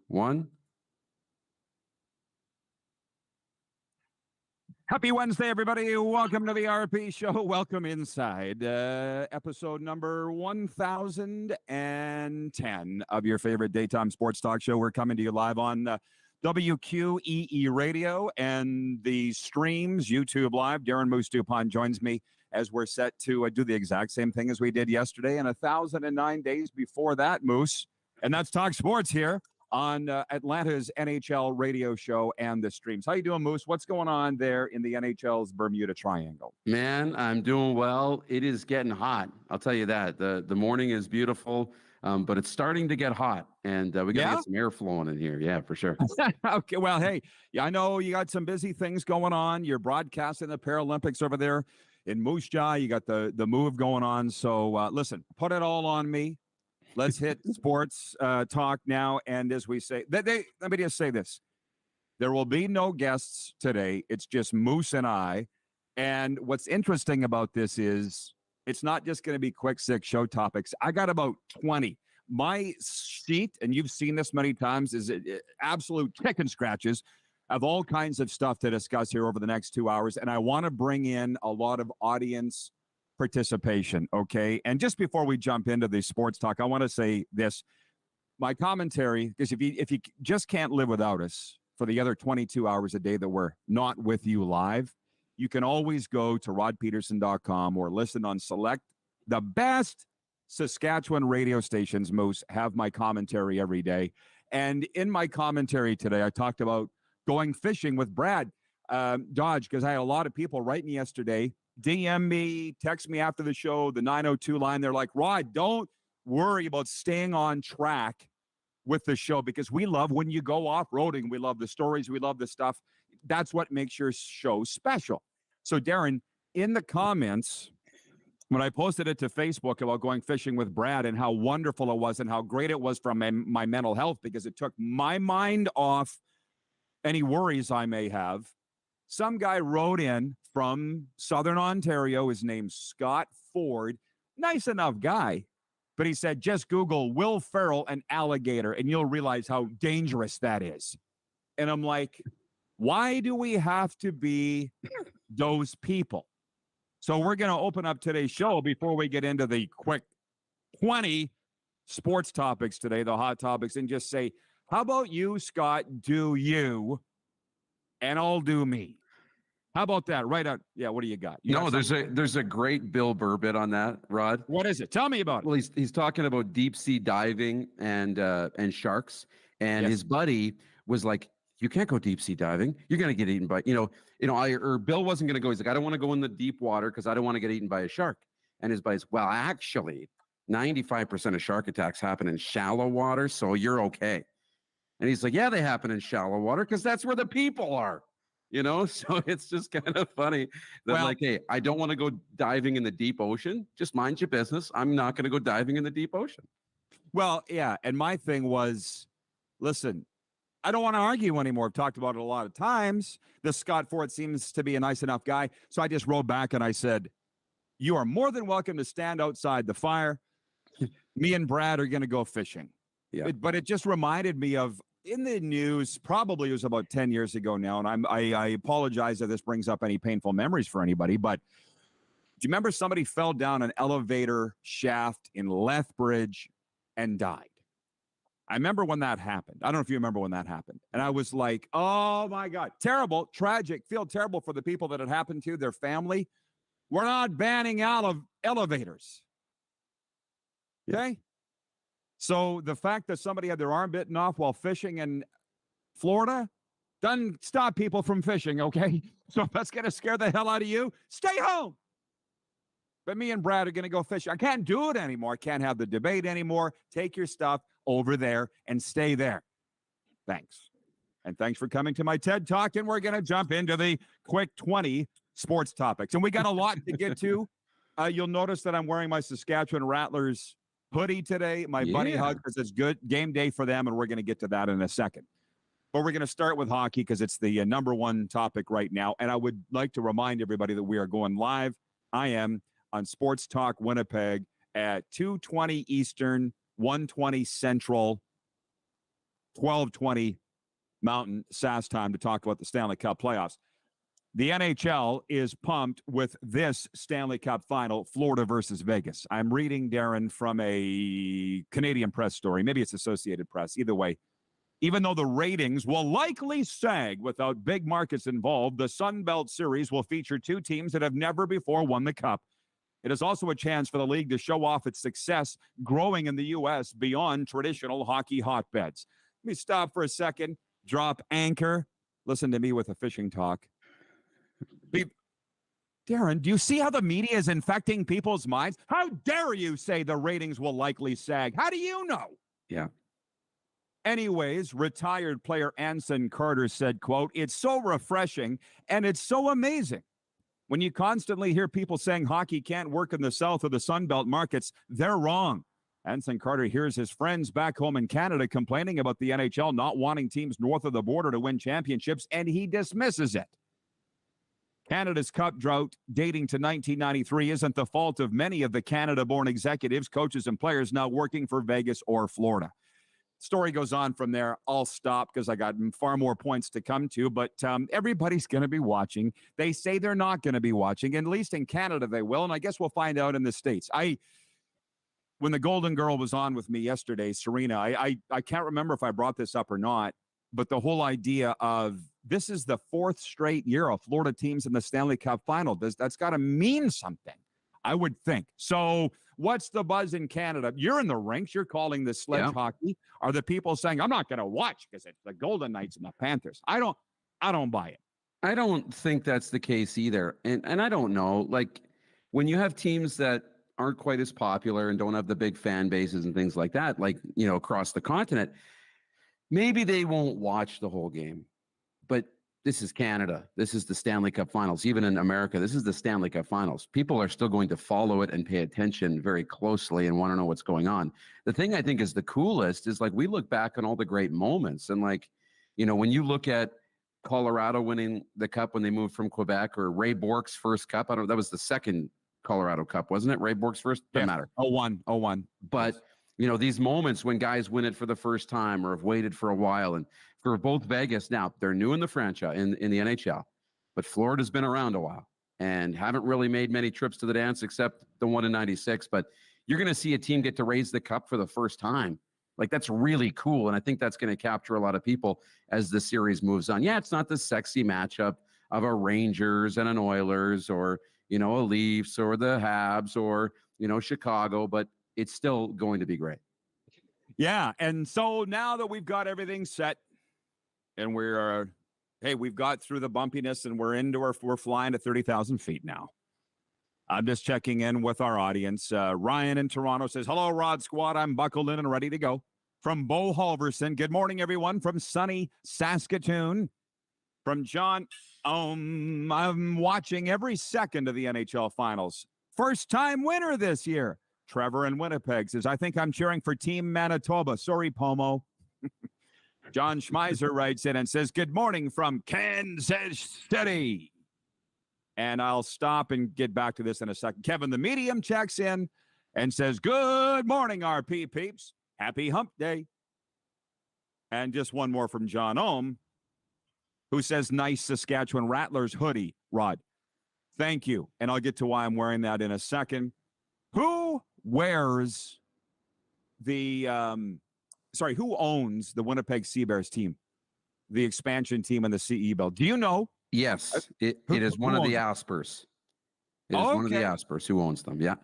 1. Happy Wednesday, everybody. Welcome to the RP Show. Welcome inside. Episode number 1010 of your favorite daytime sports talk show. We're coming to you live on WQEE Radio and the streams, YouTube Live. Darren Moose Dupont joins me as we're set to do the exact same thing as we did yesterday and 1,009 days before that, Moose. And that's Talk Sports here on Atlanta's NHL radio show and the streams. How you doing, Moose? What's going on there in the NHL's Bermuda Triangle? Man, I'm doing well. It is getting hot. I'll tell you that. The morning is beautiful, but it's starting to get hot, and we got to get some air flowing in here. Yeah, for sure. Okay, well, hey, I know you got some busy things going on. You're broadcasting the Paralympics over there in Moose Jaw. You got the move going on. So listen, put it all on me. Let's hit sports talk now. And as we say, let me just say this. There will be no guests today. It's just Moose and I. And what's interesting about this is it's not just going to be quick, sick show topics. I got about 20. My sheet, and you've seen this many times, is absolute chicken scratches of all kinds of stuff to discuss here over the next 2 hours. And I want to bring in a lot of audience participation, okay? And just before we jump into the sports talk, I want to say this. My commentary, because if you just can't live without us for the other 22 hours a day that we're not with you live, you can always go to rodpedersen.com or listen on select. The best Saskatchewan radio stations, Moose, have my commentary every day. And in my commentary today, I talked about going fishing with Brad Dodge, because I had a lot of people write me yesterday, DM me, text me after the show, the 902 line. They're like, Rod, don't worry about staying on track with the show, because we love when you go off-roading. We love the stories. We love the stuff. That's what makes your show special. So, Darren, in the comments, when I posted it to Facebook about going fishing with Brad and how wonderful it was and how great it was for my mental health, because it took my mind off any worries I may have, some guy wrote in from Southern Ontario. His name's Scott Ford. Nice enough guy. But he said, just Google Will Ferrell and alligator, and you'll realize how dangerous that is. And I'm like, why do we have to be those people? So we're going to open up today's show before we get into the quick 20 sports topics today, the hot topics, and just say, how about you, Scott, do you, and I'll do me. How about that? Right out. Yeah, what do you got? There's a great Bill Burr bit on that, Rod. What is it? Tell me about it. Well, he's talking about deep sea diving and sharks, and his buddy was like, "You can't go deep sea diving. You're going to get eaten by Bill wasn't going to go. He's like, I don't want to go in the deep water because I don't want to get eaten by a shark." And his buddy's, well, actually, 95% of shark attacks happen in shallow water, so you're okay. And he's like, yeah, they happen in shallow water because that's where the people are. So it's just kind of funny that hey, I don't want to go diving in the deep ocean. Just mind your business. I'm not going to go diving in the deep ocean. Well, yeah. And my thing was, listen, I don't want to argue anymore. I've talked about it a lot of times. The Scott Ford seems to be a nice enough guy. So I just wrote back and I said, you are more than welcome to stand outside the fire. Me and Brad are going to go fishing. Yeah. But it just reminded me of, in the news, probably it was about 10 years ago now, and I apologize if this brings up any painful memories for anybody, but do you remember somebody fell down an elevator shaft in Lethbridge and died? I remember when that happened. I don't know if you remember when that happened. And I was like, oh my God, terrible, tragic, feel terrible for the people that it happened to, their family. We're not banning out of elevators. Okay? So the fact that somebody had their arm bitten off while fishing in Florida doesn't stop people from fishing, okay? So if that's going to scare the hell out of you, stay home. But me and Brad are going to go fishing. I can't do it anymore. I can't have the debate anymore. Take your stuff over there and stay there. Thanks. And thanks for coming to my TED Talk. And we're going to jump into the quick 20 sports topics. And we got a lot to get to. You'll notice that I'm wearing my Saskatchewan Rattlers hoodie today, my bunny hug, because it's good game day for them, and we're going to get to that in a second. But we're going to start with hockey because it's the number one topic right now. And I would like to remind everybody that we are going live. I am on Sports Talk Winnipeg at 2:20 Eastern, 1:20 Central 12:20 Mountain SAS time to talk about the Stanley Cup playoffs. The NHL is pumped with this Stanley Cup final, Florida versus Vegas. I'm reading, Darren, from a Canadian press story. Maybe it's Associated Press. Either way, even though the ratings will likely sag without big markets involved, the Sun Belt Series will feature two teams that have never before won the Cup. It is also a chance for the league to show off its success growing in the U.S. beyond traditional hockey hotbeds. Let me stop for a second, drop anchor. Listen to me with a fishing talk. Darren, do you see how the media is infecting people's minds? How dare you say the ratings will likely sag? How do you know? Yeah. Anyways, retired player Anson Carter said, quote, "It's so refreshing and it's so amazing. When you constantly hear people saying hockey can't work in the South or the Sun Belt markets, they're wrong." Anson Carter hears his friends back home in Canada complaining about the NHL not wanting teams north of the border to win championships, and he dismisses it. Canada's cup drought dating to 1993 isn't the fault of many of the Canada-born executives, coaches, and players now working for Vegas or Florida. Story goes on from there. I'll stop because I got far more points to come to, but everybody's going to be watching. They say they're not going to be watching. At least in Canada they will, and I guess we'll find out in the States. When the Golden Girl was on with me yesterday, Serena, I can't remember if I brought this up or not, but the whole idea of this is the fourth straight year of Florida teams in the Stanley Cup final. That's got to mean something, I would think. So what's the buzz in Canada? You're in the rinks. You're calling this sledge hockey. Are the people saying, I'm not going to watch because it's the Golden Knights and the Panthers? I don't buy it. I don't think that's the case either. And I don't know. Like, when you have teams that aren't quite as popular and don't have the big fan bases and things like that, like, across the continent, maybe they won't watch the whole game. But this is Canada. This is the Stanley Cup Finals. Even in America, this is the Stanley Cup Finals. People are still going to follow it and pay attention very closely and want to know what's going on. The thing I think is the coolest is, like, we look back on all the great moments. And, like, when you look at Colorado winning the Cup when they moved from Quebec, or Ray Bourque's first Cup, I don't know, that was the second Colorado Cup, wasn't it? Ray Bourque's first? Doesn't matter. 01. But, these moments when guys win it for the first time or have waited for a while, and for both Vegas, now they're new in the franchise, in the NHL, but Florida's been around a while and haven't really made many trips to the dance except the one in 96. But you're going to see a team get to raise the cup for the first time. Like, that's really cool. And I think that's going to capture a lot of people as the series moves on. Yeah, it's not the sexy matchup of a Rangers and an Oilers, or, a Leafs, or the Habs, or, Chicago, but it's still going to be great. Yeah. And so now that we've got everything set, and we've got through the bumpiness and we're flying to 30,000 feet now. I'm just checking in with our audience. Ryan in Toronto says, "Hello, Rod Squad. I'm buckled in and ready to go." From Bo Halverson, "Good morning, everyone." From sunny Saskatoon. From John, "I'm watching every second of the NHL Finals. First time winner this year." Trevor in Winnipeg says, "I think I'm cheering for Team Manitoba. Sorry, Pomo." John Schmeiser writes in and says, "Good morning from Kansas City." And I'll stop and get back to this in a second. Kevin the Medium checks in and says, "Good morning, RP peeps. Happy hump day." And just one more from John Ohm, who says, "Nice Saskatchewan Rattlers hoodie, Rod. Thank you." And I'll get to why I'm wearing that in a second. Who wears who owns the Winnipeg Seabears team, the expansion team in the CE Bell? Do you know? Yes, it is one of the Aspers. It is one of the Aspers who owns them. Yeah.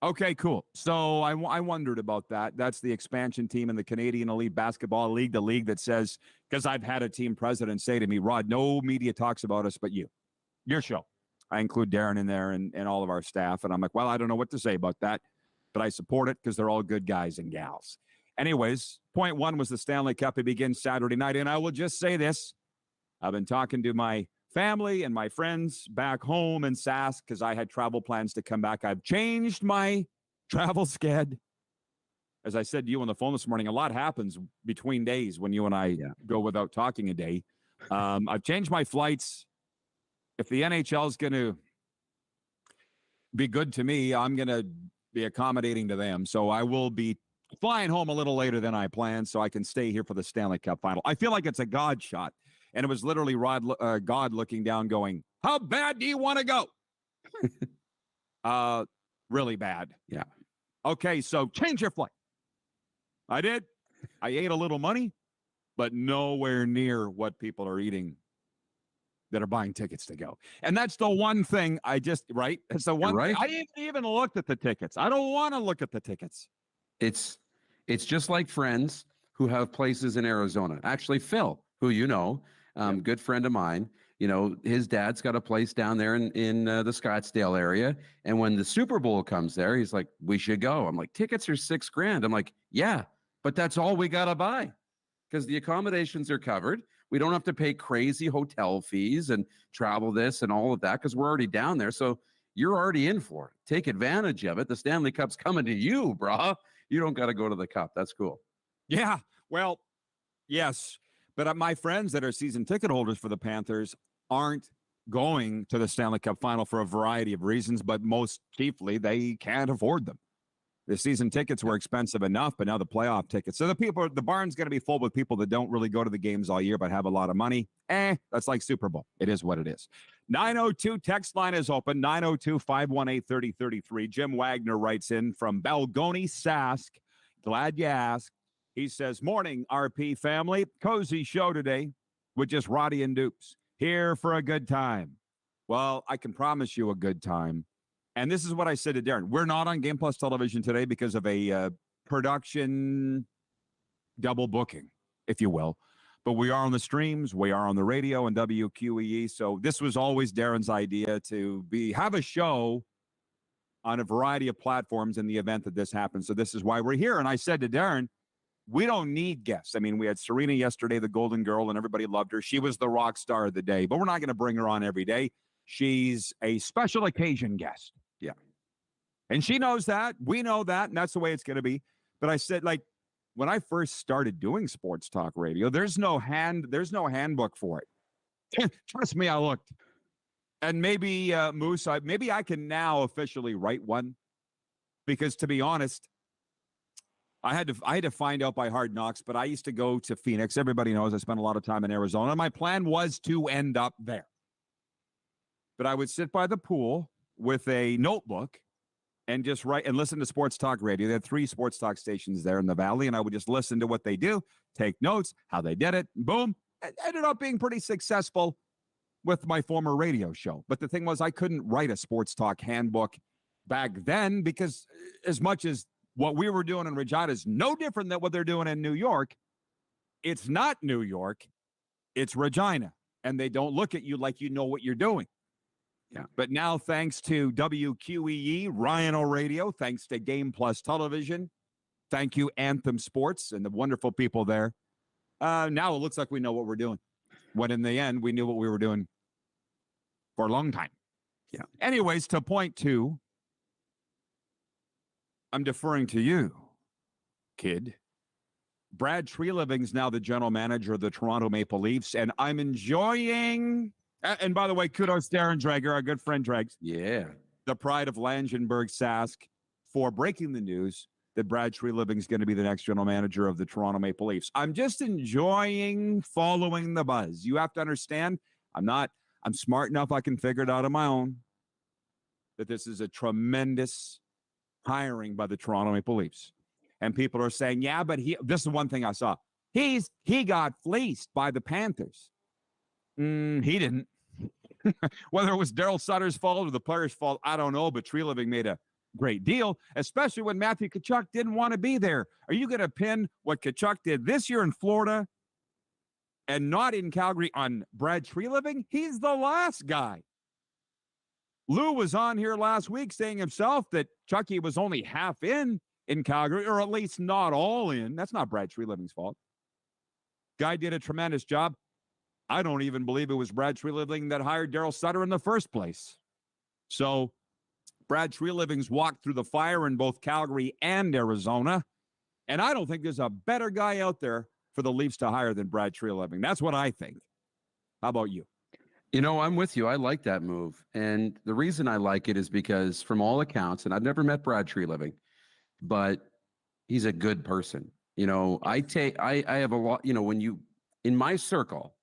Okay, cool. So I wondered about that. That's the expansion team in the Canadian Elite Basketball League, the league that says, because I've had a team president say to me, "Rod, no media talks about us but you. Your show." I include Darren in there and all of our staff. And I'm like, well, I don't know what to say about that, but I support it because they're all good guys and gals. Anyways, point one was the Stanley Cup. It begins Saturday night. And I will just say this. I've been talking to my family and my friends back home in Sask because I had travel plans to come back. I've changed my travel sched. As I said to you on the phone this morning, a lot happens between days when you and I go without talking a day. I've changed my flights. If the NHL is going to be good to me, I'm going to be accommodating to them. So I will be flying home a little later than I planned so I can stay here for the Stanley Cup final. I feel like it's a God shot. And it was literally God looking down going, how bad do you want to go? Really bad. Yeah. Okay, so change your flight. I did. I ate a little money, but nowhere near what people are eating that are buying tickets to go. And that's the one thing right? It's the one thing. I didn't even look at the tickets. I don't want to look at the tickets. It's just like friends who have places in Arizona. Actually, Phil, who you know, good friend of mine, you know, his dad's got a place down there in the Scottsdale area. And when the Super Bowl comes there, he's like, we should go. I'm like, tickets are $6,000. I'm like, yeah, but that's all we got to buy because the accommodations are covered. We don't have to pay crazy hotel fees and travel this and all of that because we're already down there. So you're already in for it. Take advantage of it. The Stanley Cup's coming to you, brah. You don't got to go to the Cup. That's cool. Yeah, well, yes. But my friends that are season ticket holders for the Panthers aren't going to the Stanley Cup final for a variety of reasons, but most chiefly, they can't afford them. The season tickets were expensive enough, but now the playoff tickets. So the barn's going to be full with people that don't really go to the games all year, but have a lot of money. That's like Super Bowl. It is what it is. 902 text line is open. 902-518-3033. Jim Wagner writes in from Balgoni, Sask. Glad you asked. He says, morning, RP family. Cozy show today with just Roddy and Dukes. Here for a good time. Well, I can promise you a good time. And this is what I said to Darren. We're not on Game Plus television today because of a production double booking, if you will. But we are on the streams. We are on the radio and WQEE. So this was always Darren's idea to have a show on a variety of platforms in the event that this happens. So this is why we're here. And I said to Darren, we don't need guests. I mean, we had Serena yesterday, the Golden Girl, and everybody loved her. She was the rock star of the day, but we're not going to bring her on every day. She's a special occasion guest. Yeah. And she knows that. We know that. And that's the way it's going to be. But I said, like, when I first started doing sports talk radio, there's no handbook for it. Trust me, I looked. And maybe, Moose, maybe I can now officially write one. Because to be honest, I had to find out by Hard Knocks, but I used to go to Phoenix. Everybody knows I spent a lot of time in Arizona. My plan was to end up there. But I would sit by the pool with a notebook and just write and listen to sports talk radio. They had 3 sports talk stations there in the valley, and I would just listen to what they do, take notes, how they did it, boom. It ended up being pretty successful with my former radio show. But the thing was, I couldn't write a sports talk handbook back then because as much as what we were doing in Regina is no different than what they're doing in New York. It's not New York. It's Regina. And they don't look at you like you know what you're doing. Yeah. But now, thanks to WQEE, Rhino Radio, thanks to Game Plus Television, thank you, Anthem Sports, and the wonderful people there. Now it looks like we know what we're doing. When in the end, we knew what we were doing for a long time. Yeah. Anyways, to point 2, I'm deferring to you, kid. Brad Tree-Living's now the general manager of the Toronto Maple Leafs, and I'm enjoying. And by the way, kudos to Darren Drager, our good friend Dregs. Yeah. The pride of Langenberg Sask for breaking the news that Brad Tree-Living's going to be the next general manager of the Toronto Maple Leafs. I'm just enjoying following the buzz. You have to understand, I'm smart enough I can figure it out on my own, that this is a tremendous hiring by the Toronto Maple Leafs. And people are saying, yeah, but this is one thing I saw. He got fleeced by the Panthers. He didn't. Whether it was Daryl Sutter's fault or the player's fault, I don't know, but Tree-Living made a great deal, especially when Matthew Tkachuk didn't want to be there. Are you going to pin what Tkachuk did this year in Florida and not in Calgary on Brad Tree-Living? He's the last guy. Lou was on here last week saying himself that Chucky was only half in Calgary, or at least not all in. That's not Brad Tree-Living's fault. Guy did a tremendous job. I don't even believe it was Brad Tree-Living that hired Daryl Sutter in the first place. So Brad Tree-Living's walked through the fire in both Calgary and Arizona, and I don't think there's a better guy out there for the Leafs to hire than Brad Tree-Living. That's what I think. How about you? You know, I'm with you. I like that move. And the reason I like it is because from all accounts, and I've never met Brad Tree-Living, but he's a good person. I have a lot, in my circle,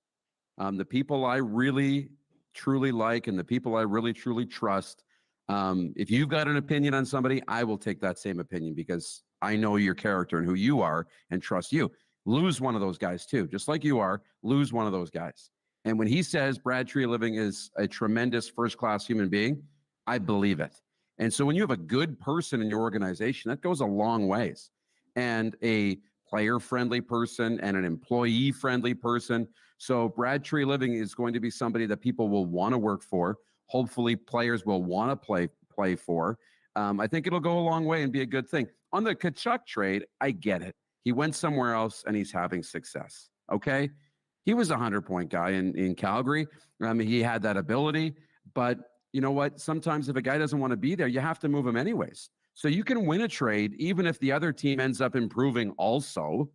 the people I really truly like and the people I really truly trust, if you've got an opinion on somebody, I will take that same opinion because I know your character and who you are and trust you. Lose one of those guys too, just like you are, lose one of those guys. And when he says Brad Tree-Living is a tremendous first-class human being, I believe it. And so when you have a good person in your organization, that goes a long ways. And a player-friendly person and an employee-friendly person. So Brad Tree-Living is going to be somebody that people will want to work for. Hopefully players will want to play for. I think it'll go a long way and be a good thing. On the Tkachuk trade, I get it. He went somewhere else and he's having success. Okay? He was a 100-point guy in Calgary. He had that ability. But you know what? Sometimes if a guy doesn't want to be there, you have to move him anyways. So you can win a trade even if the other team ends up improving also.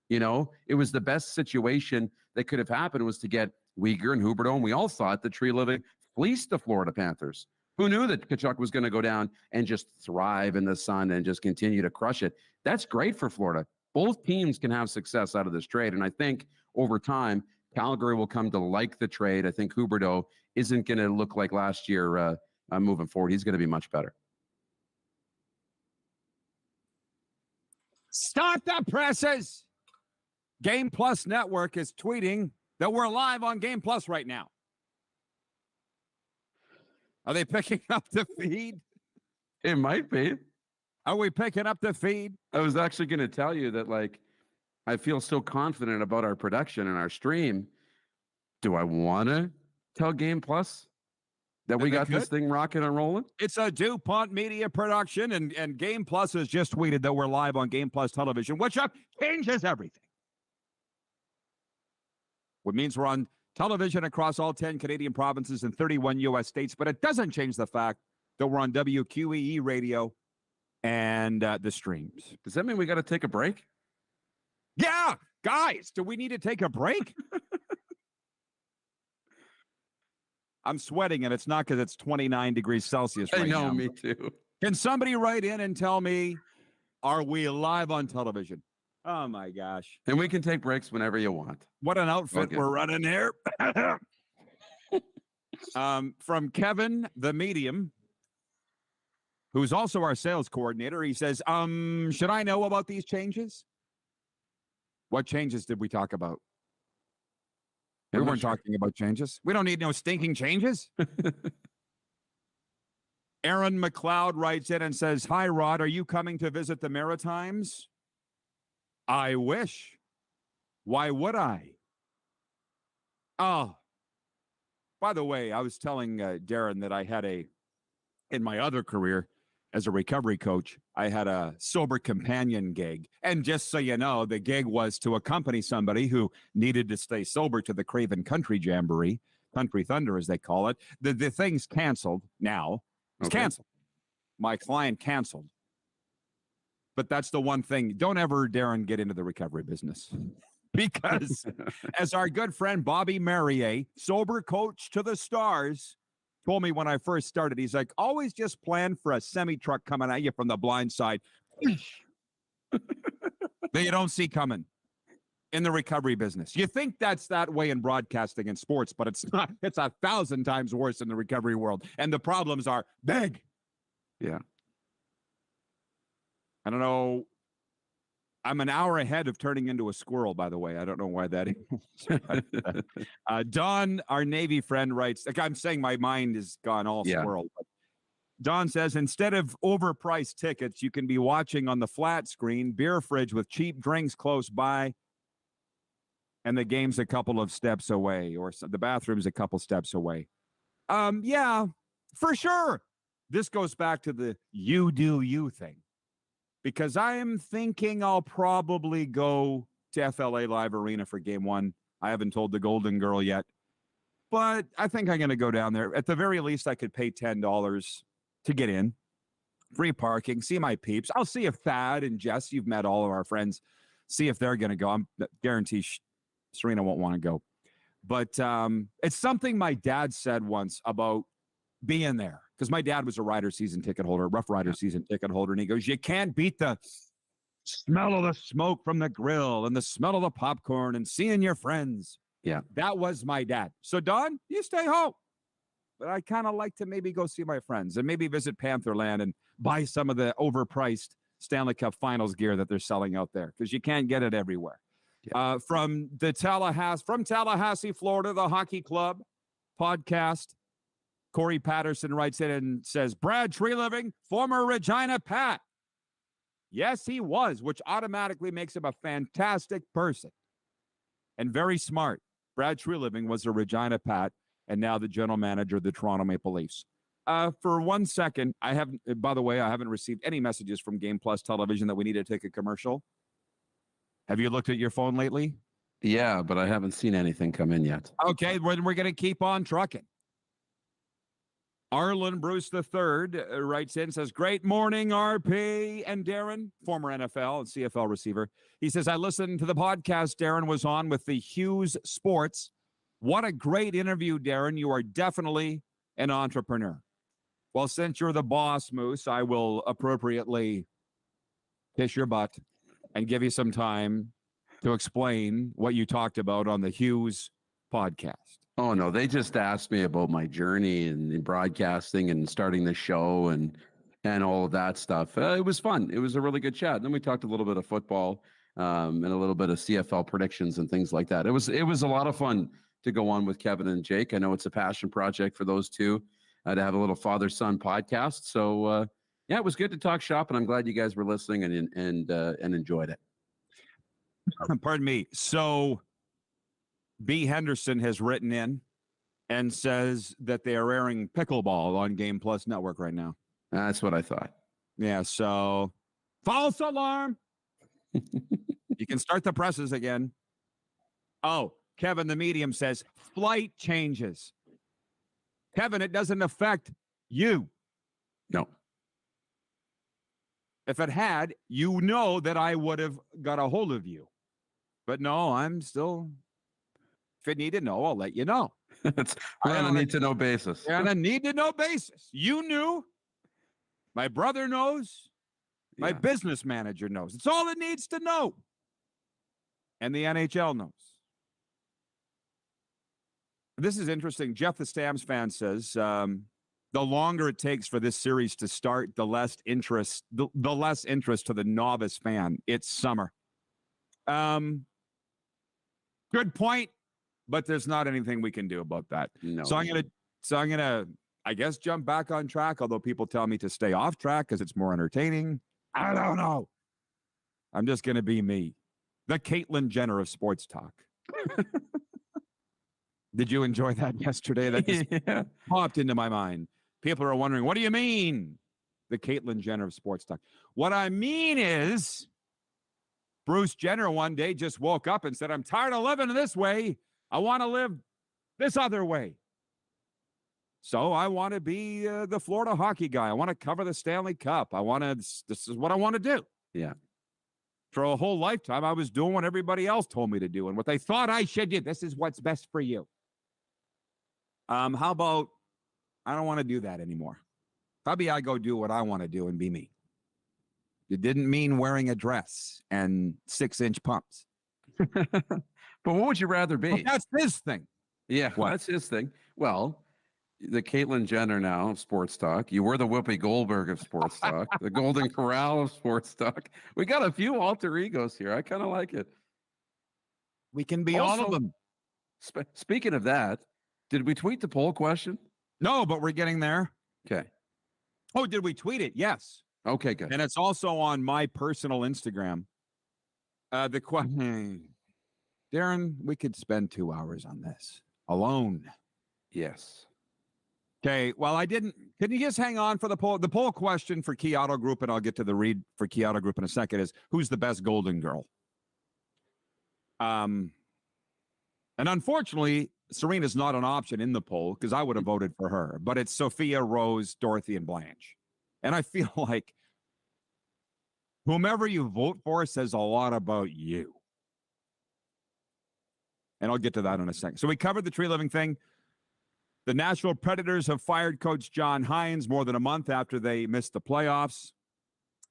It was the best situation that could have happened was to get Weegar and Huberdeau, and we all thought the Tree-Living fleeced the Florida Panthers. Who knew that Tkachuk was going to go down and just thrive in the sun and just continue to crush it? That's great for Florida. Both teams can have success out of this trade, and I think over time, Calgary will come to like the trade. I think Huberdeau isn't going to look like last year moving forward. He's going to be much better. Start the presses. Game Plus Network is tweeting that we're live on Game Plus right now. Are they picking up the feed? It might be. Are we picking up the feed? I was actually going to tell you that, I feel so confident about our production and our stream. Do I want to tell Game Plus that we got this thing rocking and rolling? It's a DuPont Media production, and Game Plus has just tweeted that we're live on Game Plus television, which changes everything. What means we're on television across all 10 Canadian provinces and 31 U.S. states, but it doesn't change the fact that we're on WQEE radio and the streams. Does that mean we got to take a break? Yeah, guys, do we need to take a break? I'm sweating, and it's not because it's 29 degrees Celsius right now. I know, me too. Can somebody write in and tell me, are we live on television? Oh, my gosh. And we can take breaks whenever you want. What an outfit we're running here. From Kevin, the medium, who's also our sales coordinator, he says, should I know about these changes? What changes did we talk about? We weren't talking about changes. We don't need no stinking changes. Aaron McLeod writes in and says, hi, Rod, are you coming to visit the Maritimes? I wish. Why would I? Oh, by the way, I was telling Darren that I had in my other career as a recovery coach, I had a sober companion gig. And just so you know, the gig was to accompany somebody who needed to stay sober to the Craven Country Jamboree, Country Thunder, as they call it. The thing's canceled now. It's canceled. My client canceled. But that's the one thing. Don't ever, Darren, get into the recovery business. Because as our good friend Bobby Merrier, sober coach to the stars, told me when I first started, he's like, always just plan for a semi-truck coming at you from the blind side that you don't see coming in the recovery business. You think that's that way in broadcasting and sports, but it's not. It's 1,000 times worse in the recovery world. And the problems are big. Yeah. I don't know. I'm an hour ahead of turning into a squirrel, by the way. I don't know why that is. Don, our Navy friend, writes, like I'm saying my mind is gone all squirrel. But Don says, instead of overpriced tickets, you can be watching on the flat screen, beer fridge with cheap drinks close by, and the game's a couple of steps away, or the bathroom's a couple steps away. Yeah, for sure. This goes back to the you do you thing. Because I am thinking I'll probably go to FLA Live Arena for game one. I haven't told the Golden Girl yet. But I think I'm going to go down there. At the very least, I could pay $10 to get in. Free parking, see my peeps. I'll see if Thad and Jess, you've met all of our friends, see if they're going to go. I'm guarantee Serena won't want to go. But it's something my dad said once about being there. Because my dad was a Rider season ticket holder, Rough Rider season ticket holder. And he goes, you can't beat the smell of the smoke from the grill and the smell of the popcorn and seeing your friends. Yeah. That was my dad. So, Don, you stay home. But I kind of like to maybe go see my friends and maybe visit Pantherland and buy some of the overpriced Stanley Cup Finals gear that they're selling out there because you can't get it everywhere. Yeah. From Tallahassee, Florida, the Hockey Club podcast, Corey Pedersen writes in and says, Brad Tre-LEAF-ing, former Regina Pat. Yes, he was, which automatically makes him a fantastic person and very smart. Brad Tre-LEAF-ing was a Regina Pat and now the general manager of the Toronto Maple Leafs. For 1 second, I haven't received any messages from Game Plus Television that we need to take a commercial. Have you looked at your phone lately? Yeah, but I haven't seen anything come in yet. Okay, we're going to keep on trucking. Arlen Bruce III writes in, says, great morning, RP and Darren, former NFL and CFL receiver. He says, I listened to the podcast Darren was on with the Hughes Sports. What a great interview, Darren. You are definitely an entrepreneur. Well, since you're the boss, Moose, I will appropriately kiss your butt and give you some time to explain what you talked about on the Hughes podcast. Oh, no, they just asked me about my journey in broadcasting and starting the show and all of that stuff. It was fun. It was a really good chat. And then we talked a little bit of football and a little bit of CFL predictions and things like that. It was a lot of fun to go on with Kevin and Jake. I know it's a passion project for those two to have a little father-son podcast. So, yeah, it was good to talk shop, and I'm glad you guys were listening and enjoyed it. Pardon me. So B. Henderson has written in and says that they are airing pickleball on Game Plus Network right now. That's what I thought. Yeah, so false alarm. You can start the presses again. Oh, Kevin, the medium, says flight changes. Kevin, it doesn't affect you. No. If it had, you know that I would have got a hold of you. But no, I'm still, if you need to know, I'll let you know. We're on a need-to-know basis. On a need-to-know basis. You knew. My brother knows. My business manager knows. It's all it needs to know. And the NHL knows. This is interesting. Jeff, the Stamps fan, says the longer it takes for this series to start, the less interest to the novice fan. It's summer. Good point, but there's not anything we can do about that. No. So I'm gonna, I guess, jump back on track. Although people tell me to stay off track because it's more entertaining. I don't know. I'm just gonna be me, the Caitlyn Jenner of sports talk. Did you enjoy that yesterday? That just popped into my mind. People are wondering, what do you mean? The Caitlyn Jenner of sports talk. What I mean is Bruce Jenner one day just woke up and said, I'm tired of living this way. I want to live this other way. So I want to be the Florida hockey guy. I want to cover the Stanley Cup. This is what I want to do. Yeah. For a whole lifetime, I was doing what everybody else told me to do and what they thought I should do. This is what's best for you. How about I don't want to do that anymore? Probably I go do what I want to do and be me. It didn't mean wearing a dress and 6-inch pumps. But what would you rather be? Well, that's his thing. Yeah, well, that's his thing. Well, the Caitlyn Jenner now of sports talk. You were the Whoopi Goldberg of sports talk, the Golden Corral of sports talk. We got a few alter egos here. I kind of like it. We can be all of them. Speaking of that, did we tweet the poll question? No, but we're getting there. Okay. Oh, did we tweet it? Yes. Okay, good. And it's also on my personal Instagram. The question, Darren, we could spend 2 hours on this alone. Yes. Okay. Well, can you just hang on for the poll? The poll question for Key Auto Group, and I'll get to the read for Key Auto Group in a second, is who's the best Golden Girl? And unfortunately, Serena's not an option in the poll because I would have voted for her, but it's Sophia, Rose, Dorothy, and Blanche. And I feel like whomever you vote for says a lot about you. And I'll get to that in a second. So we covered the Tre-LEAF-ing thing. The Nashville Predators have fired coach John Hines more than a month after they missed the playoffs.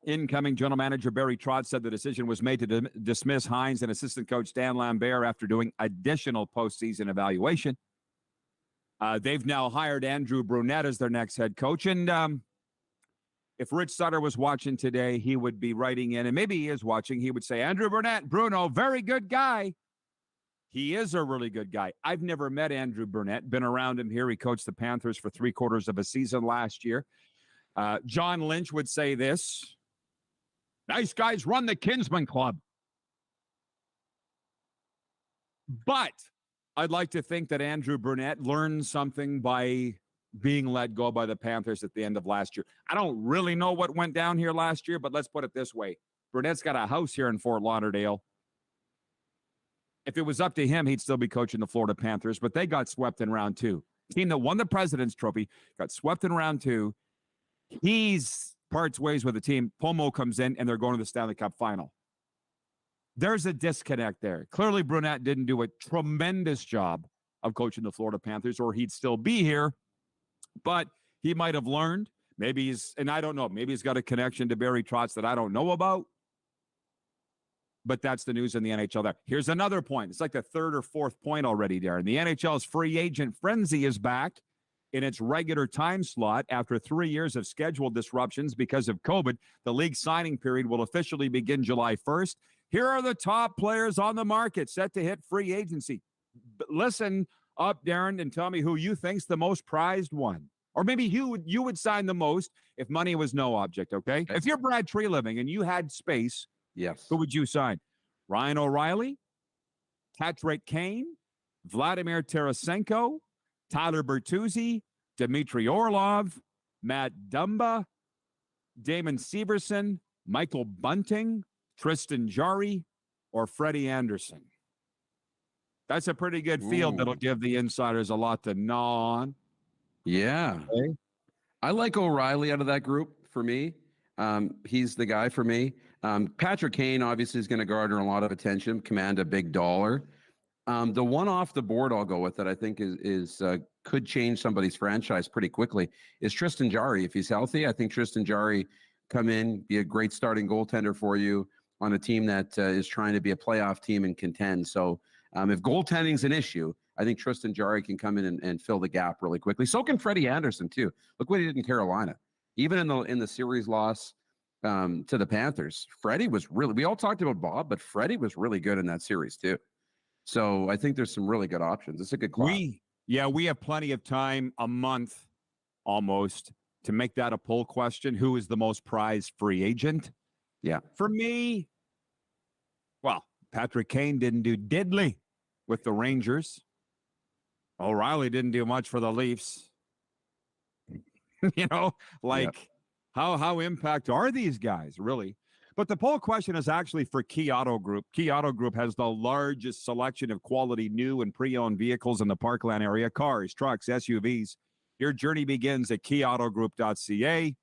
Incoming general manager Barry Trotz said the decision was made to dismiss Hines and assistant coach Stan Lambert after doing additional postseason evaluation. They've now hired Andrew Brunette as their next head coach. And if Rich Sutter was watching today, he would be writing in, and maybe he is watching, he would say, Andrew Brunette, Bruno, very good guy. He is a really good guy. I've never met Andrew Brunette, been around him here. He coached the Panthers for 3/4 of a season last year. John Lynch would say this. Nice guys run the Kinsman Club. But I'd like to think that Andrew Brunette learned something by being let go by the Panthers at the end of last year. I don't really know what went down here last year, but let's put it this way. Brunette's got a house here in Fort Lauderdale. If it was up to him, he'd still be coaching the Florida Panthers, but they got swept in round 2. Team that won the President's Trophy got swept in round 2. He's parts ways with the team. Pomo comes in, and they're going to the Stanley Cup final. There's a disconnect there. Clearly, Brunette didn't do a tremendous job of coaching the Florida Panthers, or he'd still be here. But he might have learned. Maybe and I don't know, maybe he's got a connection to Barry Trotz that I don't know about. But that's the news in the NHL there. Here's another point. It's like the third or fourth point already, Darren. The NHL's free agent frenzy is back in its regular time slot after 3 years of scheduled disruptions because of COVID. The league signing period will officially begin July 1st. Here are the top players on the market set to hit free agency. Listen up, Darren, and tell me who you think's the most prized one. Or maybe you would sign the most if money was no object, okay? If you're Brad Tre-LEAF-ing and you had space, yes, who would you sign? Ryan O'Reilly, Patrick Kane, Vladimir Tarasenko, Tyler Bertuzzi, Dmitry Orlov, Matt Dumba, Damon Severson, Michael Bunting, Tristan Jarry, or Freddie Anderson. That's a pretty good field that'll give the insiders a lot to gnaw on. Yeah. Okay. I like O'Reilly out of that group for me. He's the guy for me. Patrick Kane obviously is going to garner a lot of attention, command a big dollar. The one off the board I'll go with that I think is could change somebody's franchise pretty quickly is Tristan Jarry. If he's healthy, I think Tristan Jarry come in, be a great starting goaltender for you on a team that is trying to be a playoff team and contend. So if goaltending's an issue, I think Tristan Jarry can come in and fill the gap really quickly. So can Freddie Anderson too. Look what he did in Carolina. Even in the series loss to the Panthers, Freddie was really, we all talked about Bob, but Freddie was really good in that series too. So I think there's some really good options. It's a good class. We have plenty of time, a month almost, to make that a poll question. Who is the most prized free agent? Yeah. For me, well, Patrick Kane didn't do diddly with the Rangers. O'Reilly didn't do much for the Leafs. How impact are these guys, really? But the poll question is actually for Key Auto Group. Key Auto Group has the largest selection of quality new and pre-owned vehicles in the Parkland area, cars, trucks, SUVs. Your journey begins at keyautogroup.ca.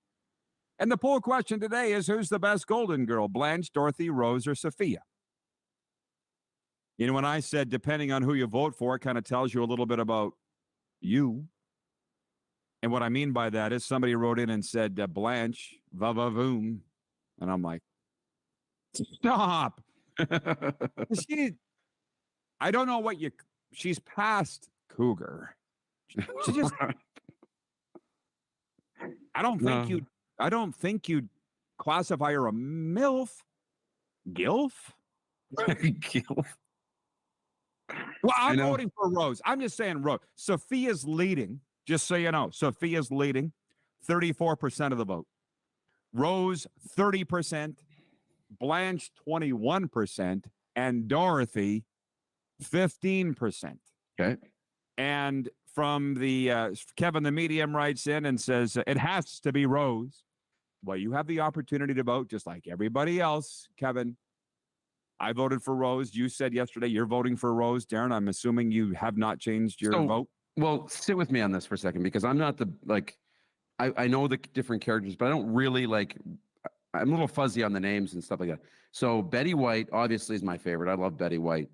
And the poll question today is, who's the best Golden Girl, Blanche, Dorothy, Rose, or Sophia? You know, when I said depending on who you vote for, it kind of tells you a little bit about you. And what I mean by that is somebody wrote in and said, Blanche, va-va-voom. And I'm like, stop. I don't know what she's past cougar. She just, I don't think you'd classify her a MILF. Gilf? Gilf. Well, I'm voting for Rose. I'm just saying Rose. Sophia's leading, just so you know. Sophia's leading 34% of the vote. Rose, 30%. Blanche, 21%. And Dorothy, 15%. Okay. And from the Kevin the Medium writes in and says, it has to be Rose. Well, you have the opportunity to vote just like everybody else, Kevin. I voted for Rose. You said yesterday you're voting for Rose. Darren, I'm assuming you have not changed your vote. Well, sit with me on this for a second, because I'm not I know the different characters, but I don't really I'm a little fuzzy on the names and stuff like that. So Betty White obviously is my favorite. I love Betty White.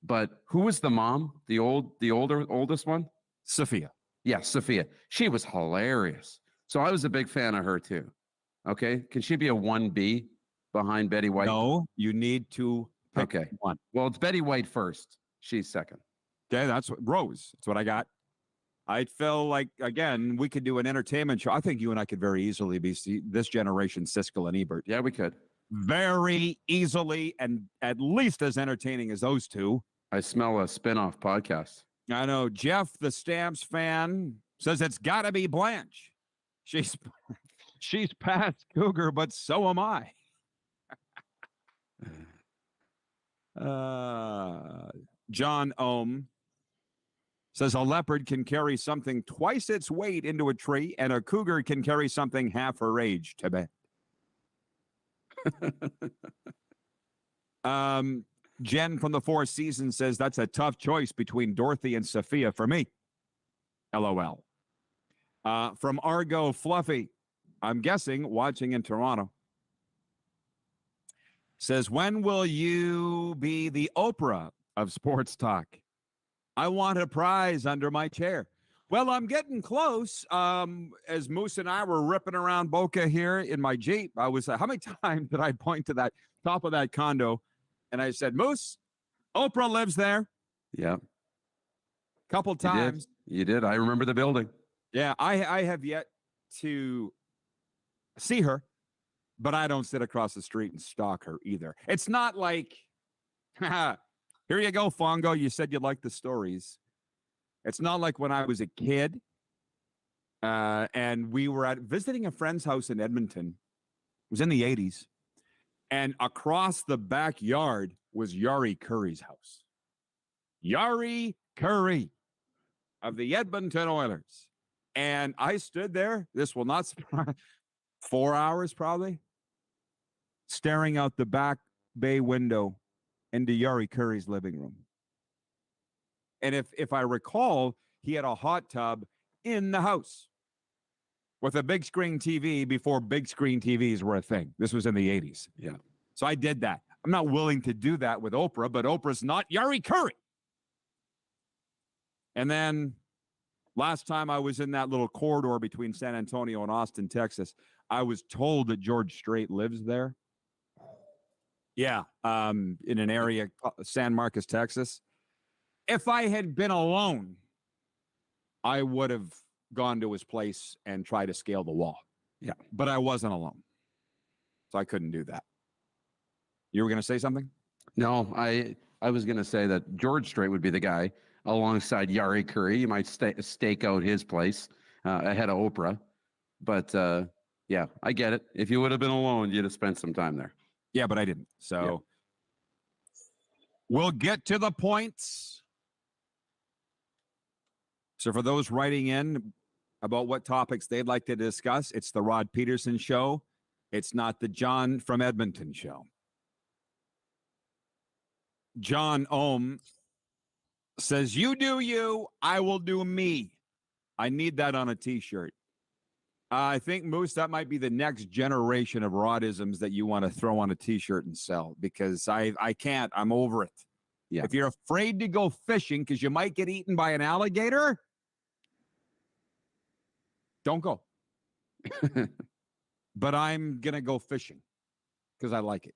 But who was the mom? The oldest one? Sophia. Yeah, Sophia. She was hilarious. So I was a big fan of her too. Okay. Can she be a 1B behind Betty White? No, you need to pick Okay. one. Well, it's Betty White first. She's second. Okay, that's what Rose. That's what I got. I feel like, again, we could do an entertainment show. I think you and I could very easily be this generation Siskel and Ebert. Yeah, we could. Very easily, and at least as entertaining as those two. I smell a spin-off podcast. I know. Jeff, the Stamps fan, says it's got to be Blanche. She's past Cougar, but so am I. John Ohm says a leopard can carry something twice its weight into a tree, and a cougar can carry something half her age to bed. Jen from the Four Seasons says that's a tough choice between Dorothy and Sophia for me. LOL. From Argo Fluffy, I'm guessing watching in Toronto, says, when will you be the Oprah of sports talk? I want a prize under my chair. Well, I'm getting close. As Moose and I were ripping around Boca here in my Jeep, I was, how many times did I point to that top of that condo? And I said, Moose, Oprah lives there. Yeah. Couple times. You did. I remember the building. Yeah, I have yet to see her, but I don't sit across the street and stalk her either. It's not like, here you go, Fongo. You said you liked the stories. It's not like when I was a kid and we were visiting a friend's house in Edmonton. It was in the 80s. And across the backyard was Yari Curry's house. Yari Curry of the Edmonton Oilers. And I stood there, this will not surprise, 4 hours probably, staring out the back bay window into Yari Curry's living room. And if I recall, he had a hot tub in the house with a big screen TV before big screen TVs were a thing. This was in the 80s. Yeah. So I did that. I'm not willing to do that with Oprah, but Oprah's not Yari Curry. And then last time I was in that little corridor between San Antonio and Austin, Texas, I was told that George Strait lives there. Yeah, in an area, San Marcos, Texas. If I had been alone, I would have gone to his place and tried to scale the wall. Yeah. But I wasn't alone. So I couldn't do that. You were going to say something? No, I was going to say that George Strait would be the guy alongside Yari Curry. You might stake out his place ahead of Oprah. But yeah, I get it. If you would have been alone, you'd have spent some time there. Yeah, but I didn't. So we'll get to the points. So for those writing in about what topics they'd like to discuss, it's the Rod Pedersen show. It's not the John from Edmonton show. John Ohm says, you do you, I will do me. I need that on a t-shirt. I think, Moose, that might be the next generation of Rodisms that you want to throw on a t-shirt and sell, because I can't. I'm over it. Yeah. If you're afraid to go fishing because you might get eaten by an alligator, don't go. But I'm going to go fishing because I like it.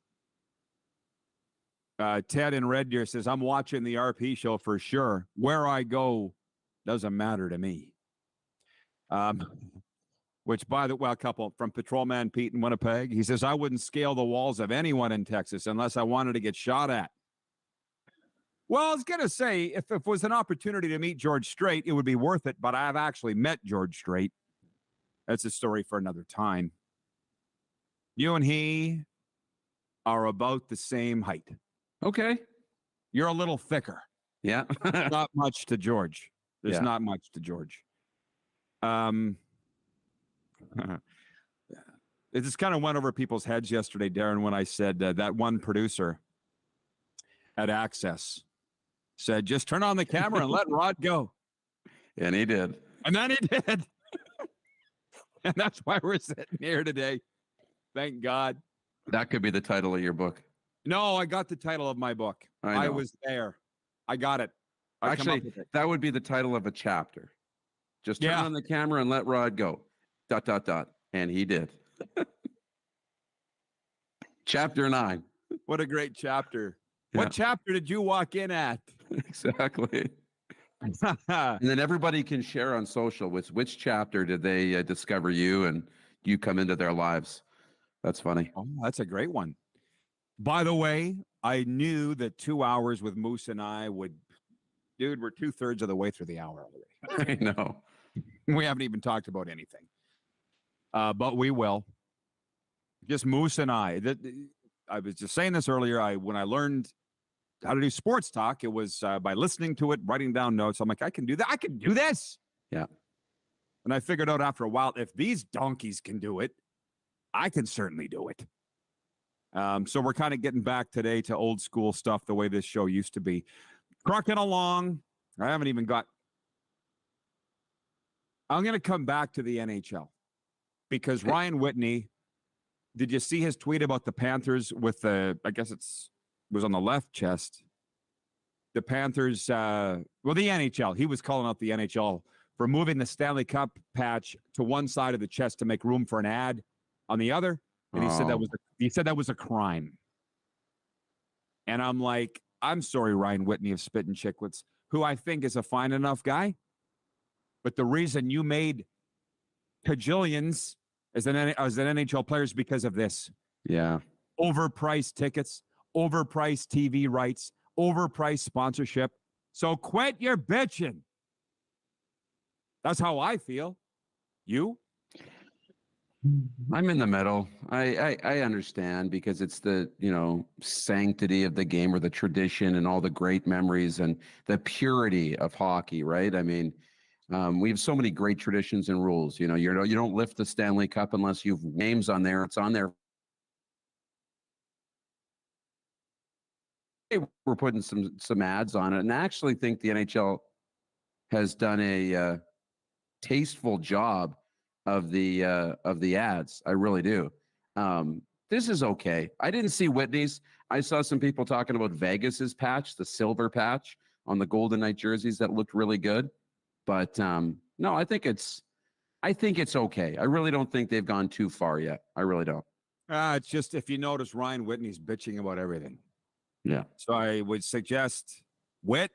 Ted in Red Deer says, I'm watching the RP show for sure. Where I go doesn't matter to me. Which, by the way, a couple from Patrolman Pete in Winnipeg, he says, I wouldn't scale the walls of anyone in Texas unless I wanted to get shot at. Well, I was going to say, if it was an opportunity to meet George Strait, it would be worth it, but I've actually met George Strait. That's a story for another time. You and he are about the same height. Okay. You're a little thicker. Yeah. Not much to George. There's not much to George. It just kind of went over people's heads yesterday, Darren, when I said that one producer at Access said, just turn on the camera and let Rod go. And he did. And then he did. And that's why we're sitting here today. Thank God. That could be the title of your book. No, I got the title of my book. I was there. I got it. Actually, that would be the title of a chapter. Just turn on the camera and let Rod go. ... And he did. Chapter 9. What a great chapter. Yeah. What chapter did you walk in at? Exactly. And then everybody can share on social with which chapter did they discover you and you come into their lives. That's funny. Oh, that's a great one. By the way, I knew that 2 hours with Moose and I would, dude, we're 2/3 of the way through the hour already. I know. We haven't even talked about anything. But we will. Just Moose and I. I was just saying this earlier. When I learned how to do sports talk, it was by listening to it, writing down notes. I'm like, I can do that. I can do this. Yeah. And I figured out after a while, if these donkeys can do it, I can certainly do it. So we're kind of getting back today to old school stuff, the way this show used to be. Trucking along. I haven't even got. I'm going to come back to the NHL because Ryan Whitney, did you see his tweet about the Panthers with the, I guess was on the left chest. The Panthers, the NHL, he was calling out the NHL for moving the Stanley Cup patch to one side of the chest to make room for an ad on the other. And he said that was a crime. And I'm like, I'm sorry, Ryan Whitney of Spittin' Chicklets, who I think is a fine enough guy. But the reason you made cajillions as an NHL player is because of this. Yeah. Overpriced tickets, overpriced TV rights, overpriced sponsorship. So quit your bitching. That's how I feel. You? I'm in the middle. I understand because it's the, sanctity of the game or the tradition and all the great memories and the purity of hockey, right? I mean, we have so many great traditions and rules. You don't lift the Stanley Cup unless you've names on there. It's on there. We're putting some ads on it, and I actually think the NHL has done a tasteful job of the ads. I really do. This is okay. I didn't see Whitney's. I saw some people talking about Vegas's patch, the silver patch on the Golden Knight jerseys that looked really good. But no, I think it's okay. I really don't think they've gone too far yet. I really don't. It's just, if you notice, Ryan Whitney's bitching about everything. Yeah. So I would suggest, Whit,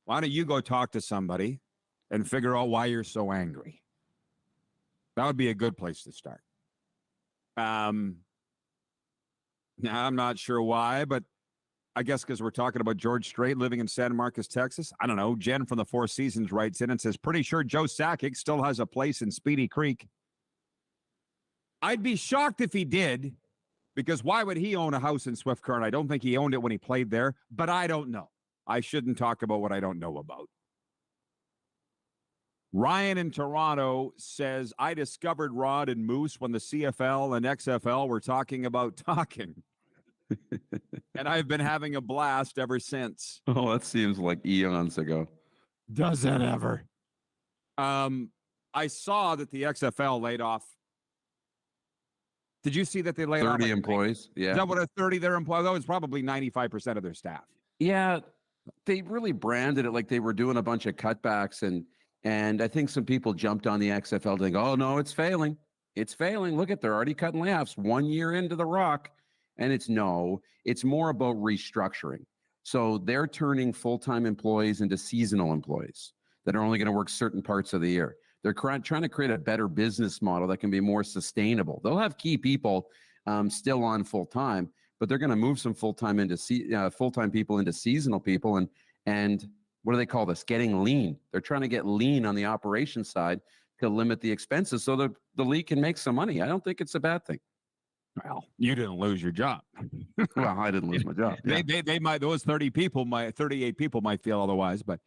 why don't you go talk to somebody and figure out why you're so angry? That would be a good place to start. Now, I'm not sure why, but I guess because we're talking about George Strait living in San Marcos, Texas. I don't know. Jen from the Four Seasons writes in and says, pretty sure Joe Sakic still has a place in Speedy Creek. I'd be shocked if he did, because why would he own a house in Swift Current? I don't think he owned it when he played there, but I don't know. I shouldn't talk about what I don't know about. Ryan in Toronto says, I discovered Rod and Moose when the CFL and XFL were talking about talking. And I've been having a blast ever since. Oh, that seems like eons ago. Does it ever? I saw that the XFL laid off. Did you see that they laid 30 off employees? Yeah. Is that what a 30 their employees? That was probably 95% of their staff. Yeah. They really branded it like they were doing a bunch of cutbacks, and I think some people jumped on the XFL to think, oh no, it's failing. It's failing. Look at, they're already cutting layoffs 1 year into the rock. And it's more about restructuring. So they're turning full-time employees into seasonal employees that are only going to work certain parts of the year. They're trying to create a better business model that can be more sustainable. They'll have key people still on full-time, but they're going to move some full-time people into seasonal people. And what do they call this? Getting lean. They're trying to get lean on the operations side to limit the expenses so the league can make some money. I don't think it's a bad thing. Well, you didn't lose your job. Well, I didn't lose my job. Yeah. They might, those 38 people might feel otherwise, but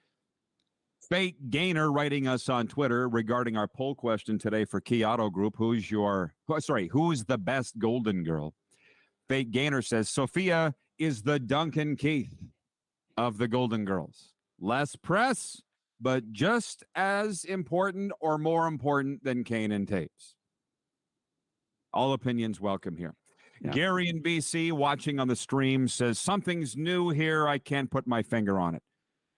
Fake Gainer writing us on Twitter regarding our poll question today for Key Auto Group. Who's the best Golden Girl? Fake Gainer says Sophia is the Duncan Keith of the Golden Girls. Less press, but just as important or more important than Kane and Taves. All opinions welcome here. Yeah. Gary in BC watching on the stream says, something's new here. I can't put my finger on it.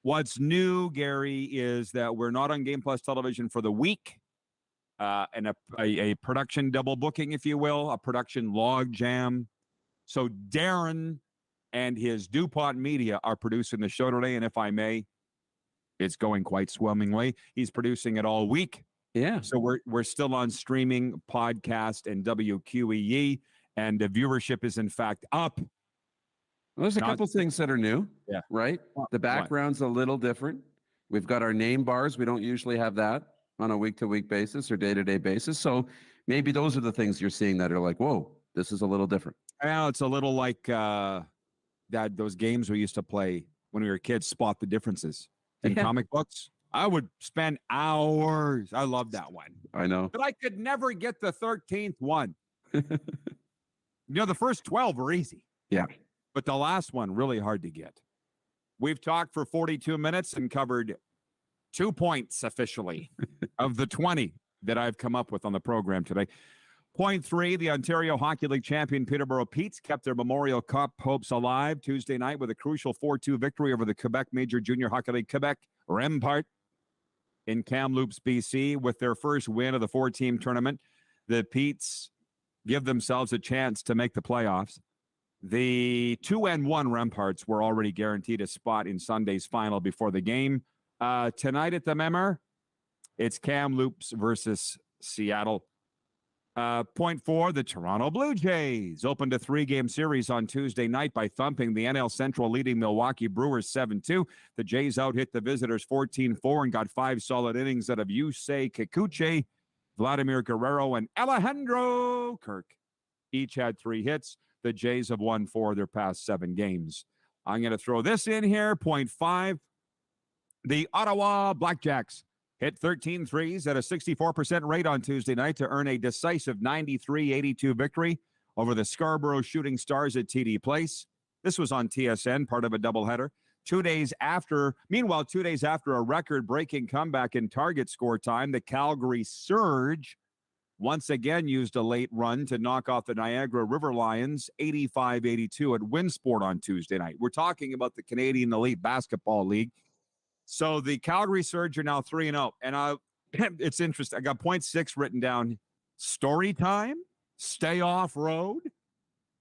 What's new, Gary, is that we're not on Game Plus television for the week. And a production double booking, if you will, a production log jam. So Darren and his DuPont Media are producing the show today. And if I may, it's going quite swimmingly. He's producing it all week. Yeah. So we're still on streaming, podcast, and WQEE. And the viewership is, in fact, up. Well, there's a couple things that are new, right? The background's a little different. We've got our name bars. We don't usually have that on a week-to-week basis or day-to-day basis. So maybe those are the things you're seeing that are like, whoa, this is a little different. Well, it's a little like those games we used to play when we were kids, spot the differences in comic books. I would spend hours. I love that one. I know. But I could never get the 13th one. The first 12 were easy. Yeah. But the last one, really hard to get. We've talked for 42 minutes and covered 2 points officially of the 20 that I've come up with on the program today. Point 3, the Ontario Hockey League champion Peterborough Petes kept their Memorial Cup hopes alive Tuesday night with a crucial 4-2 victory over the Quebec Major Junior Hockey League Quebec Rempart in Kamloops, BC. With their first win of the 4-team tournament, the Petes give themselves a chance to make the playoffs. The 2-1 Remparts were already guaranteed a spot in Sunday's final before the game. Tonight at the Memmer, it's Kamloops versus Seattle. Point 4, the Toronto Blue Jays opened a 3-game series on Tuesday night by thumping the NL Central leading Milwaukee Brewers 7-2. The Jays out-hit the visitors 14-4 and got 5 solid innings out of Yusei Kikuchi, Vladimir Guerrero, and Alejandro Kirk. Each had 3 hits. The Jays have won 4 of their past 7 games. I'm going to throw this in here. Point 5, the Ottawa Blackjacks hit 13 threes at a 64% rate on Tuesday night to earn a decisive 93-82 victory over the Scarborough Shooting Stars at TD Place. This was on TSN, part of a doubleheader. 2 days after a record-breaking comeback in target score time, the Calgary Surge once again used a late run to knock off the Niagara River Lions 85-82 at Winsport on Tuesday night. We're talking about the Canadian Elite Basketball League. So the Calgary Surge are now 3-0. And it's interesting. I got point 6 written down. Story time, stay off road.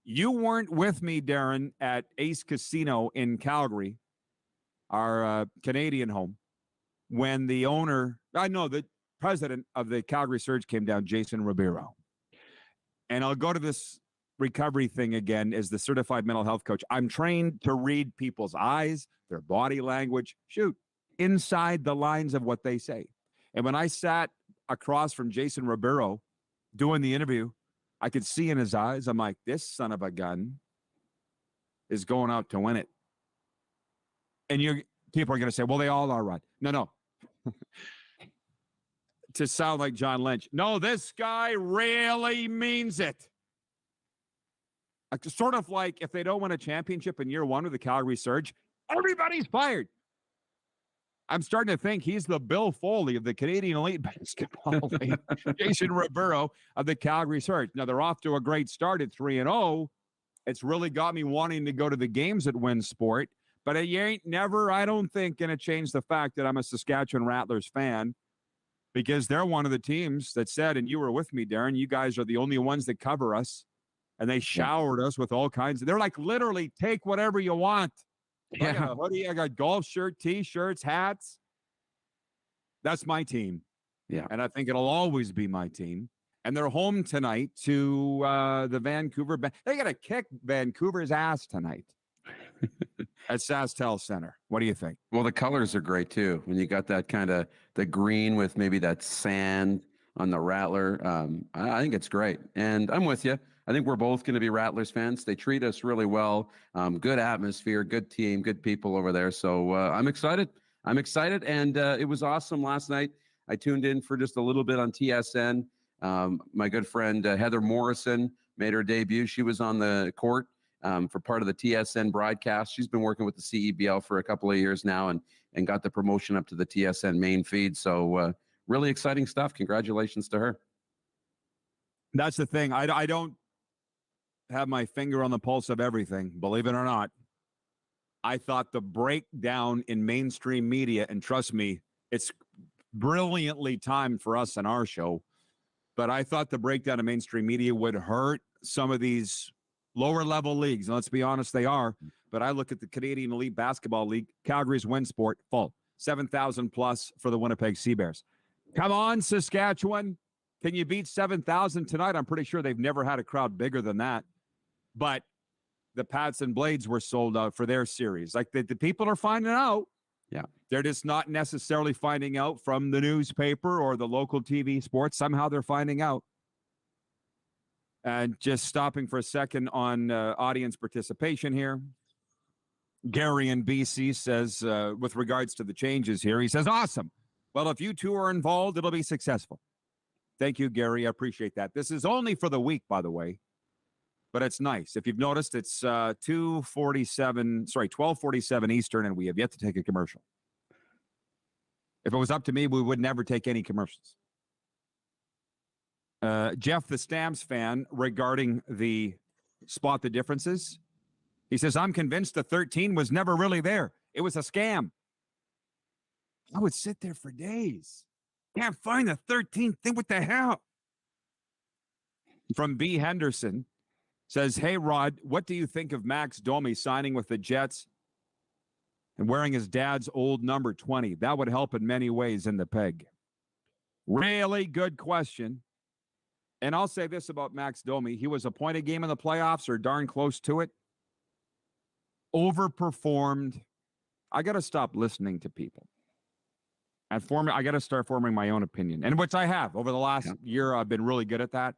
You weren't with me, Darren, at Ace Casino in Calgary, our Canadian home, when the president of the Calgary Surge came down, Jason Ribeiro. And I'll go to this recovery thing again as the certified mental health coach. I'm trained to read people's eyes, their body language, inside the lines of what they say. And when I sat across from Jason Ribeiro doing the interview, I could see in his eyes, I'm like, this son of a gun is going out to win it. And people are going to say, well, they all are, right. No. To sound like John Lynch. No, this guy really means it. Sort of like if they don't win a championship in year 1 with the Calgary Surge, everybody's fired. I'm starting to think he's the Bill Foley of the Canadian Elite Basketball League. Jason Ribeiro of the Calgary Surge. Now, they're off to a great start at 3-0. It's really got me wanting to go to the games at Winsport. But you ain't never, I don't think, going to change the fact that I'm a Saskatchewan Rattlers fan, because they're one of the teams that said, and you were with me, Darren, you guys are the only ones that cover us. And they showered us with all kinds of, they're like, literally, take whatever you want. I got a hoodie, I got golf shirt, T-shirts, hats. That's my team. Yeah. And I think it'll always be my team. And they're home tonight to the Vancouver. They got to kick Vancouver's ass tonight at SaskTel Center. What do you think? Well, the colors are great too. When you got that kind of the green with maybe that sand on the Rattler, I think it's great. And I'm with you. I think we're both going to be Rattlers fans. They treat us really well. Good atmosphere, good team, good people over there. So I'm excited. And it was awesome last night. I tuned in for just a little bit on TSN. My good friend Heather Morrison made her debut. She was on the court for part of the TSN broadcast. She's been working with the CEBL for a couple of years now and got the promotion up to the TSN main feed. So really exciting stuff. Congratulations to her. That's the thing. I don't have my finger on the pulse of everything, believe it or not. I thought the breakdown in mainstream media, and trust me, it's brilliantly timed for us in our show, but I thought the breakdown of mainstream media would hurt some of these lower level leagues. And let's be honest, they are. But I look at the Canadian Elite Basketball League, Calgary's WinSport, full. 7,000 plus for the Winnipeg Sea Bears. Come on, Saskatchewan. Can you beat 7,000 tonight? I'm pretty sure they've never had a crowd bigger than that. But the Pats and Blades were sold out for their series. Like the people are finding out. Yeah. They're just not necessarily finding out from the newspaper or the local TV sports. Somehow they're finding out. And just stopping for a second on audience participation here. Gary in BC says, with regards to the changes here, he says, awesome. Well, if you two are involved, it'll be successful. Thank you, Gary. I appreciate that. This is only for the week, by the way. But it's nice. If you've noticed, it's 12:47 Eastern, and we have yet to take a commercial. If it was up to me, we would never take any commercials. Jeff, the Stamps fan, regarding the spot the differences, he says, I'm convinced the 13 was never really there. It was a scam. I would sit there for days. Can't find the 13th thing. What the hell? From B. Henderson says, hey, Rod, what do you think of Max Domi signing with the Jets and wearing his dad's old number 20? That would help in many ways in the peg. Really good question. And I'll say this about Max Domi. He was a point a game in the playoffs or darn close to it. Overperformed. I got to stop listening to people. I got to start forming my own opinion, and which I have. Over the last year, I've been really good at that.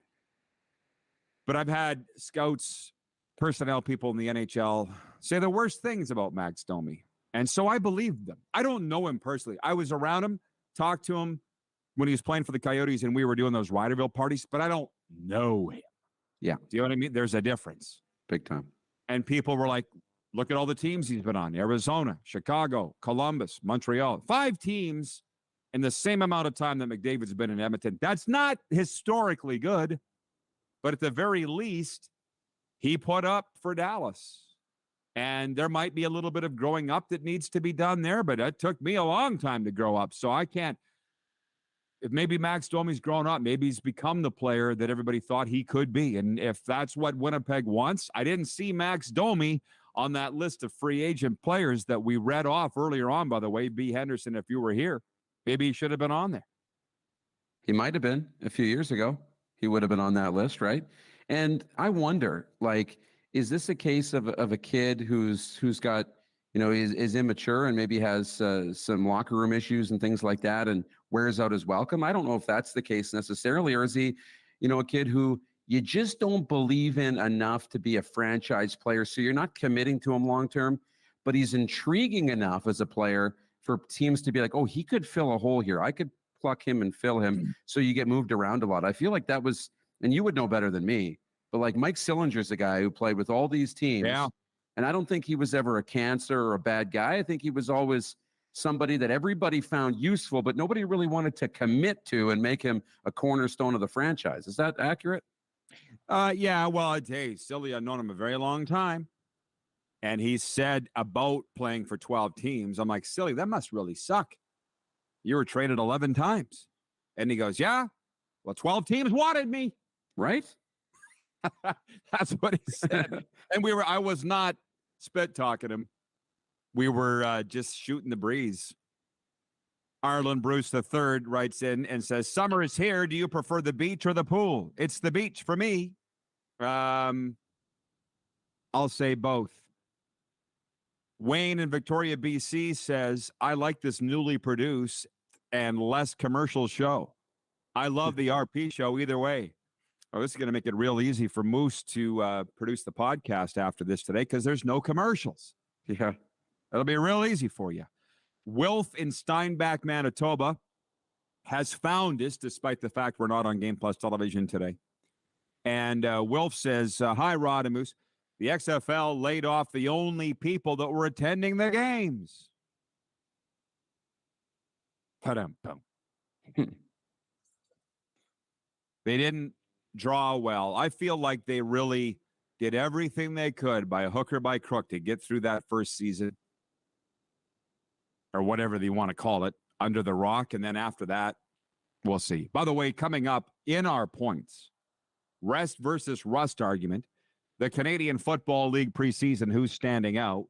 But I've had scouts, personnel people in the NHL say the worst things about Max Domi. And so I believed them. I don't know him personally. I was around him, talked to him when he was playing for the Coyotes and we were doing those Ryderville parties, but I don't know him. Yeah. Do you know what I mean? There's a difference. Big time. And people were like, look at all the teams he's been on. Arizona, Chicago, Columbus, Montreal. 5 teams in the same amount of time that McDavid's been in Edmonton. That's not historically good. But at the very least, he put up for Dallas. And there might be a little bit of growing up that needs to be done there, but it took me a long time to grow up. So I can't. If maybe Max Domi's grown up, maybe he's become the player that everybody thought he could be. And if that's what Winnipeg wants, I didn't see Max Domi on that list of free agent players that we read off earlier on, by the way. B. Henderson, if you were here, maybe he should have been on there. He might have been a few years ago. He would have been on that list, right? And I wonder, like, is this a case of a kid who's got, is immature and maybe has some locker room issues and things like that and wears out his welcome? I don't know if that's the case necessarily. Or is he, a kid who you just don't believe in enough to be a franchise player, so you're not committing to him long term, but he's intriguing enough as a player for teams to be like, oh, he could fill a hole here. I could pluck him and fill him. So you get moved around a lot. I feel like that was, and you would know better than me, but like Mike Sillinger's a guy who played with all these teams. Yeah. And I don't think he was ever a cancer or a bad guy. I think he was always somebody that everybody found useful, but nobody really wanted to commit to and make him a cornerstone of the franchise. Is that accurate? Yeah, well, hey, Silly, I've known him a very long time. And he said about playing for 12 teams, I'm like, Silly, that must really suck. You were traded 11 times. And he goes, yeah, well, 12 teams wanted me. Right? That's what he said. And I was not spit talking him. We were just shooting the breeze. Arlen Bruce III writes in and says, summer is here. Do you prefer the beach or the pool? It's the beach for me. I'll say both. Wayne in Victoria, BC says, I like this newly produced and less commercial show. I love the RP show either way. Oh, this is going to make it real easy for Moose to produce the podcast after this today because there's no commercials. Yeah. It'll be real easy for you. Wilf in Steinbach, Manitoba has found us despite the fact we're not on Game Plus television today. And Wilf says, hi, Rod and Moose. The XFL laid off the only people that were attending the games. They didn't draw well. I feel like they really did everything they could by hook or by crook to get through that first season or whatever they want to call it under the rock. And then after that, we'll see. By the way, coming up in our points, rest versus rust argument, The Canadian Football League preseason, who's standing out?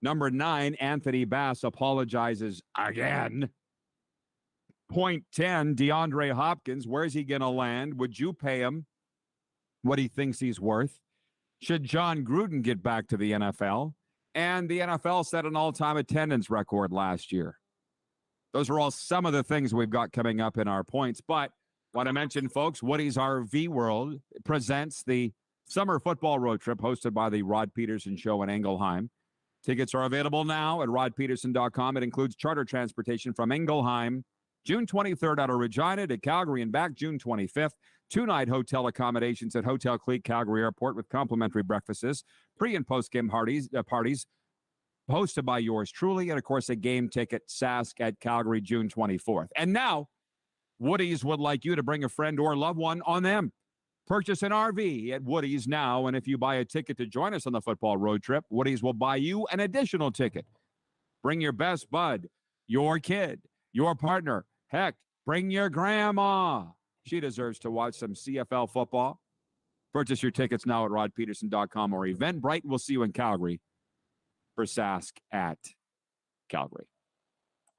Number 9, Anthony Bass apologizes again. Point 10, DeAndre Hopkins. Where's he going to land? Would you pay him what he thinks he's worth? Should John Gruden get back to the NFL? And the NFL set an all-time attendance record last year. Those are all some of the things we've got coming up in our points. But want to mention, folks, Woody's RV World presents the Summer Football Road Trip hosted by the Rod Pedersen Show in Engelheim. Tickets are available now at rodpedersen.com. It includes charter transportation from Engelheim, June 23rd out of Regina to Calgary and back June 25th. 2-night hotel accommodations at Hotel Clique Calgary Airport with complimentary breakfasts, pre- and post-game parties hosted by yours truly, and, of course, a game ticket, Sask at Calgary, June 24th. And now, Woody's would like you to bring a friend or loved one on them. Purchase an RV at Woody's now, and if you buy a ticket to join us on the football road trip, Woody's will buy you an additional ticket. Bring your best bud, your kid, your partner. Heck, bring your grandma. She deserves to watch some CFL football. Purchase your tickets now at rodpedersen.com or Eventbrite. We'll see you in Calgary for Sask at Calgary.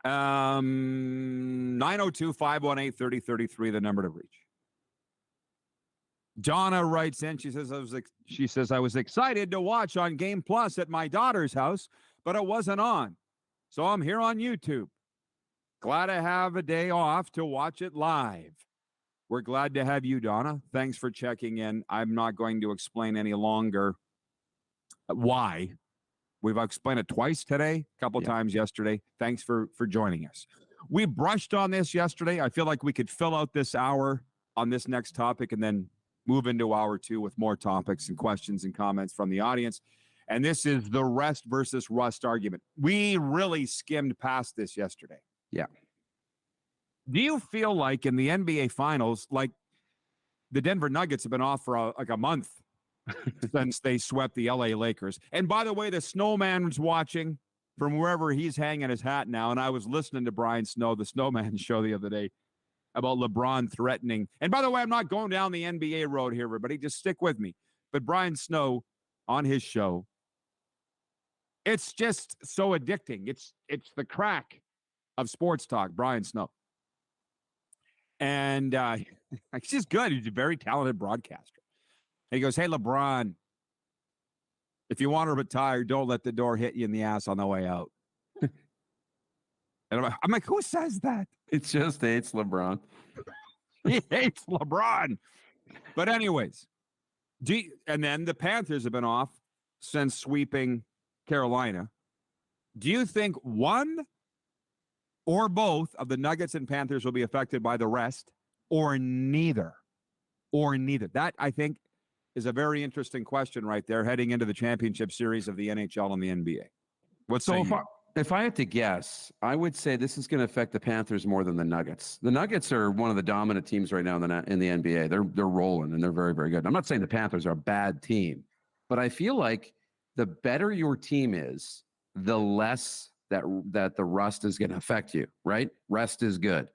902-518-3033, the number to reach. Donna writes in. She says, I was excited to watch on Game Plus at my daughter's house, but it wasn't on. So I'm here on YouTube. Glad to have a day off to watch it live. We're glad to have you, Donna. Thanks for checking in. I'm not going to explain any longer why. We've explained it twice today, a couple times yesterday. Thanks for joining us. We brushed on this yesterday. I feel like we could fill out this hour on this next topic and then move into hour 2 with more topics and questions and comments from the audience. And this is the rest versus rust argument. We really skimmed past this yesterday. Yeah. Do you feel like in the NBA Finals, like the Denver Nuggets have been off for like a month since they swept the LA Lakers? And by the way, the snowman's watching from wherever he's hanging his hat now. And I was listening to Brian Snow, the snowman show the other day about LeBron threatening. And by the way, I'm not going down the NBA road here, everybody. Just stick with me. But Brian Snow on his show, it's just so addicting. It's the crack of sports talk, Brian Snow. And he's just good. He's a very talented broadcaster. And he goes, hey, LeBron, if you want to retire, don't let the door hit you in the ass on the way out. And I'm like, who says that? It just hates LeBron. He hates LeBron. But anyways, and then the Panthers have been off since sweeping Carolina. Do you think one or both of the Nuggets and Panthers will be affected by the rest, or neither? Or neither? That, I think, is a very interesting question right there, heading into the championship series of the NHL and the NBA. If I had to guess, I would say this is going to affect the Panthers more than the Nuggets. The Nuggets are one of the dominant teams right now in the NBA. They're rolling, and they're very, very good. I'm not saying the Panthers are a bad team, but I feel like the better your team is, the less that the rust is going to affect you, right? Rest is good.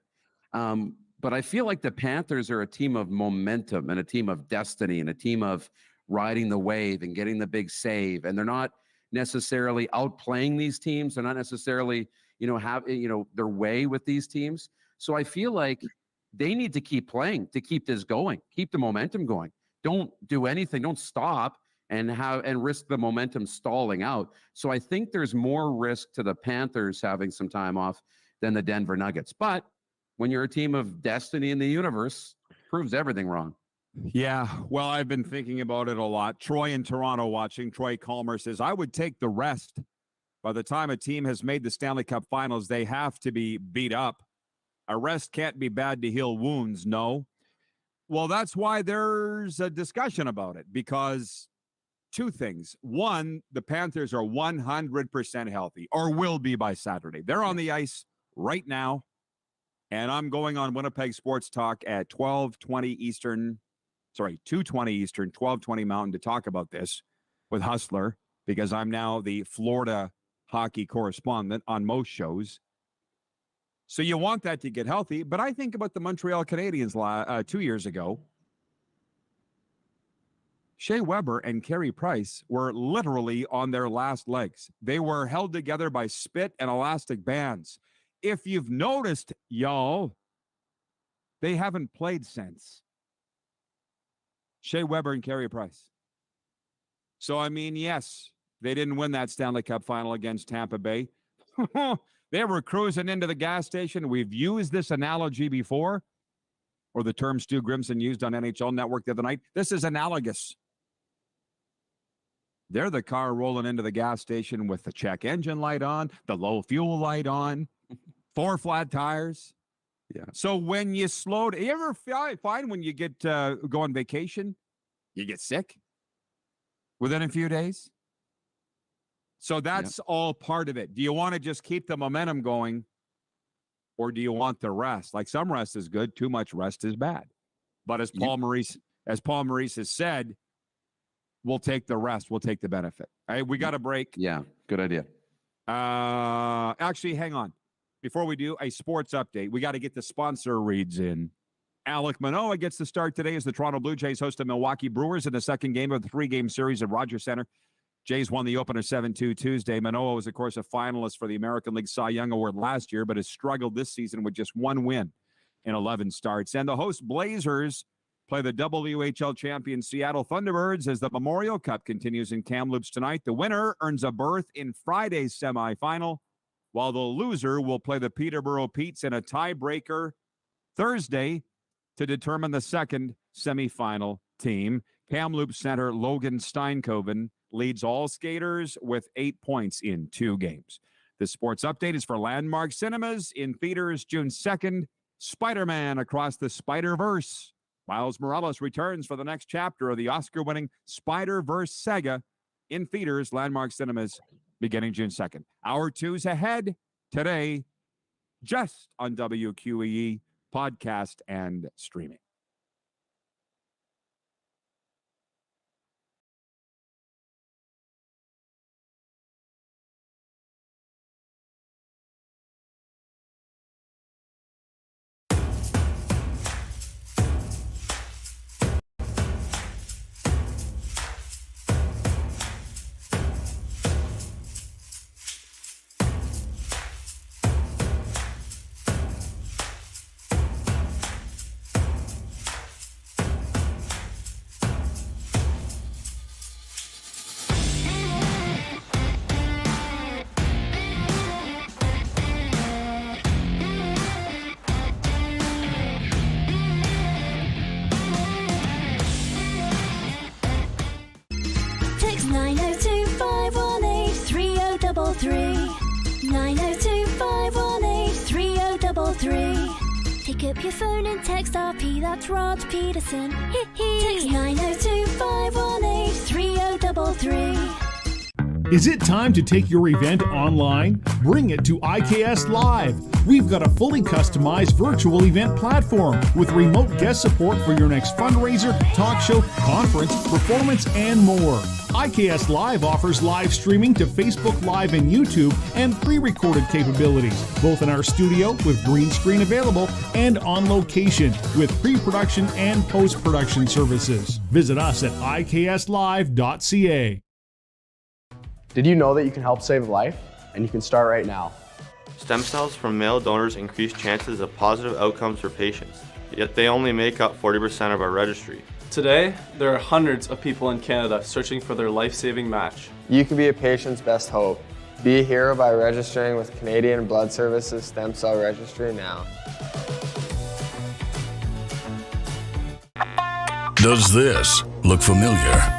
But I feel like the Panthers are a team of momentum and a team of destiny and a team of riding the wave and getting the big save. And they're not necessarily outplaying these teams. They're not necessarily, their way with these teams. So I feel like they need to keep playing to keep this going, keep the momentum going. Don't do anything. Don't stop and risk the momentum stalling out. So I think there's more risk to the Panthers having some time off than the Denver Nuggets. But when you're a team of destiny in the universe, proves everything wrong. Yeah, well, I've been thinking about it a lot. Troy in Toronto watching. Troy Calmer says, I would take the rest. By the time a team has made the Stanley Cup Finals, they have to be beat up. A rest can't be bad to heal wounds, no? Well, that's why there's a discussion about it, because two things. One, the Panthers are 100% healthy, or will be by Saturday. They're on the ice right now, and I'm going on Winnipeg Sports Talk at 2:20 Eastern, 12:20 Mountain to talk about this with Hustler, because I'm now the Florida hockey correspondent on most shows. So you want that to get healthy, but I think about the Montreal Canadiens 2 years ago. Shea Weber and Carey Price were literally on their last legs. They were held together by spit and elastic bands. If you've noticed, y'all, they haven't played since. Shea Weber and Carey Price. So, I mean, yes, they didn't win that Stanley Cup final against Tampa Bay. They were cruising into the gas station. We've used this analogy before, or the term Stu Grimson used on NHL Network the other night. This is analogous. They're the car rolling into the gas station with the check engine light on, the low fuel light on, 4 flat tires. Yeah. So when you you ever find when you get go on vacation, you get sick within a few days? So that's all part of it. Do you want to just keep the momentum going, or do you want the rest? Like, some rest is good, too much rest is bad. But as Paul Maurice has said, we'll take the rest. We'll take the benefit. All right, we got a break. Yeah, good idea. Actually, hang on. Before we do a sports update, we got to get the sponsor reads in. Alec Manoah gets the start today as the Toronto Blue Jays host the Milwaukee Brewers in the second game of the 3-game series at Rogers Center. Jays won the opener 7-2 Tuesday. Manoah was, of course, a finalist for the American League Cy Young Award last year, but has struggled this season with just 1 win in 11 starts. And the host Blazers play the WHL champion Seattle Thunderbirds as the Memorial Cup continues in Kamloops tonight. The winner earns a berth in Friday's semifinal, while the loser will play the Peterborough Petes in a tiebreaker Thursday to determine the second semifinal team. Kamloops center Logan Steinkoven leads all skaters with 8 points in 2 games. The sports update is for Landmark Cinemas in theaters June 2nd. Spider-Man Across the Spider-Verse. Miles Morales returns for the next chapter of the Oscar-winning Spider-Verse saga in theaters, Landmark Cinemas, beginning June 2nd. Hour 2's ahead today, just on WQEE, podcast and streaming. Text 902-518-3033. 902-518-3033. Pick up your phone and text RP, that's Rod Pedersen. Text 902-518-3033. Is it time to take your event online? Bring it to IKS Live. We've got a fully customized virtual event platform with remote guest support for your next fundraiser, talk show, conference, performance, and more. IKS Live offers live streaming to Facebook Live and YouTube and pre-recorded capabilities, both in our studio with green screen available and on location with pre-production and post-production services. Visit us at ikslive.ca. Did you know that you can help save a life? And you can start right now. Stem cells from male donors increase chances of positive outcomes for patients, yet they only make up 40% of our registry. Today, there are hundreds of people in Canada searching for their life-saving match. You can be a patient's best hope. Be a hero by registering with Canadian Blood Services Stem Cell Registry now. Does this look familiar?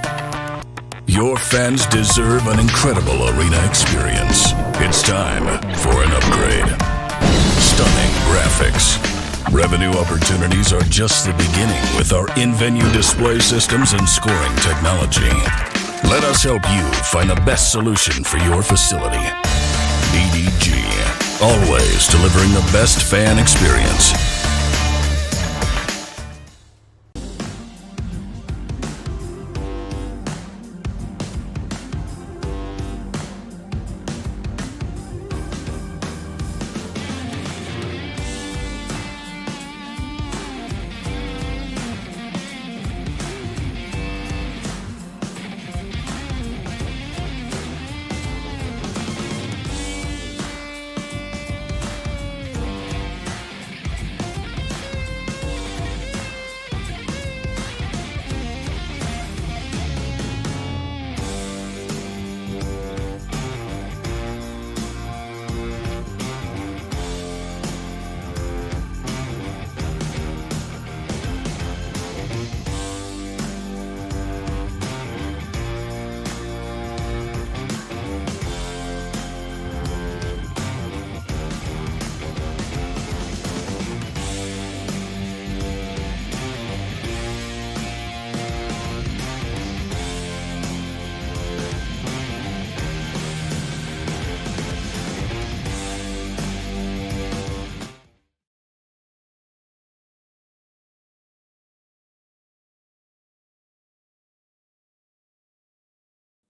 Your fans deserve an incredible arena experience. It's time for an upgrade. Stunning graphics. Revenue opportunities are just the beginning with our in-venue display systems and scoring technology. Let us help you find the best solution for your facility. EDG, always delivering the best fan experience.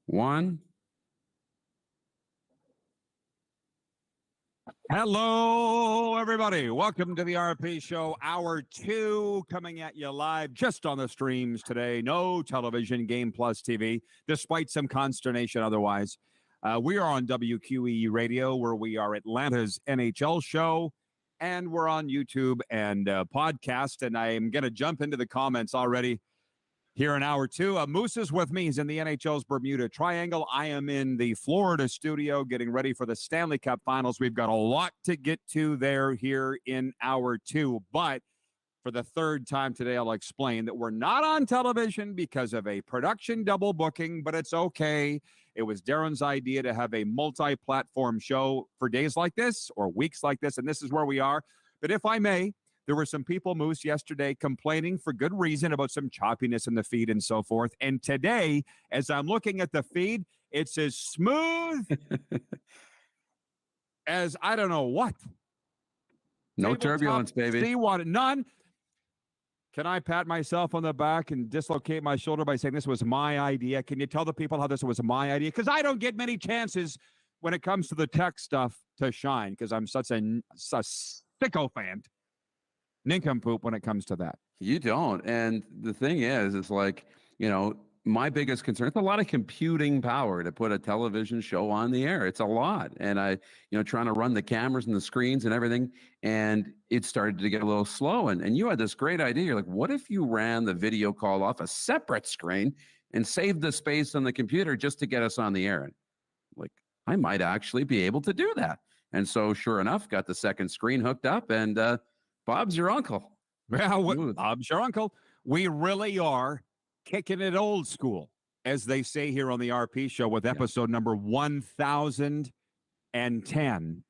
1. Hello, everybody. Welcome to the RP Show, Hour 2, coming at you live just on the streams today. No television, Game Plus TV, despite some consternation otherwise. We are on WQEE Radio, where we are Atlanta's NHL show, and we're on YouTube and podcast. And I am going to jump into the comments already here in Hour 2. Moose is with me. He's in the NHL's Bermuda Triangle. I am in the Florida studio getting ready for the Stanley Cup Finals. We've got a lot to get to there here in Hour 2. But for the third time today, I'll explain that we're not on television because of a production double booking, but it's okay. It was Darren's idea to have a multi-platform show for days like this or weeks like this, and this is where we are. But if I may, there were some people, Moose, yesterday complaining for good reason about some choppiness in the feed and so forth. And today, as I'm looking at the feed, it's as smooth as I don't know what. No turbulence, baby. Seawater, none. Can I pat myself on the back and dislocate my shoulder by saying this was my idea? Can you tell the people how this was my idea? Because I don't get many chances when it comes to the tech stuff to shine because I'm such a sycophant. Nincompoop when it comes to that. You don't. And the thing is, it's like, my biggest concern, it's a lot of computing power to put a television show on the air. It's a lot. And trying to run the cameras and the screens and everything. And it started to get a little slow. And you had this great idea. You're like, what if you ran the video call off a separate screen and saved the space on the computer just to get us on the air? And like, I might actually be able to do that. And so sure enough, got the second screen hooked up and, Bob's your uncle. Well, Bob's your uncle. We really are kicking it old school, as they say here on the RP Show, with episode number 1010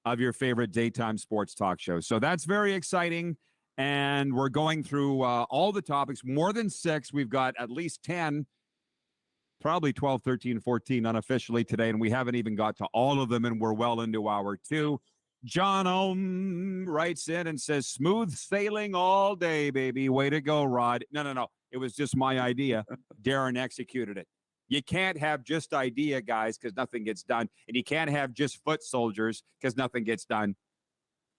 of your favorite daytime sports talk show. So that's very exciting. And we're going through all the topics, more than 6. We've got at least 10, probably 12, 13, 14 unofficially today. And we haven't even got to all of them. And we're well into Hour 2. John Ohm writes in and says, smooth sailing all day, baby. Way to go, Rod. No. It was just my idea. Darren executed it. You can't have just idea, guys, because nothing gets done. And you can't have just foot soldiers because nothing gets done.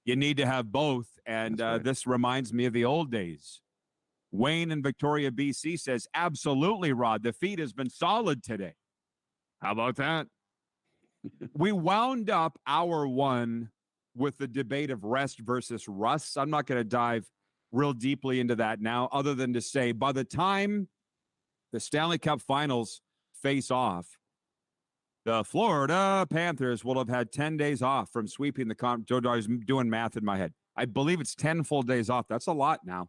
You need to have both. And right. This reminds me of the old days. Wayne in Victoria, BC says, absolutely, Rod. The feed has been solid today. How about that? We wound up Hour 1 with the debate of rest versus rust. I'm not going to dive real deeply into that now, other than to say by the time the Stanley Cup Finals face off, the Florida Panthers will have had 10 days off from sweeping the I was doing math in my head. I believe it's 10 full days off. That's a lot now.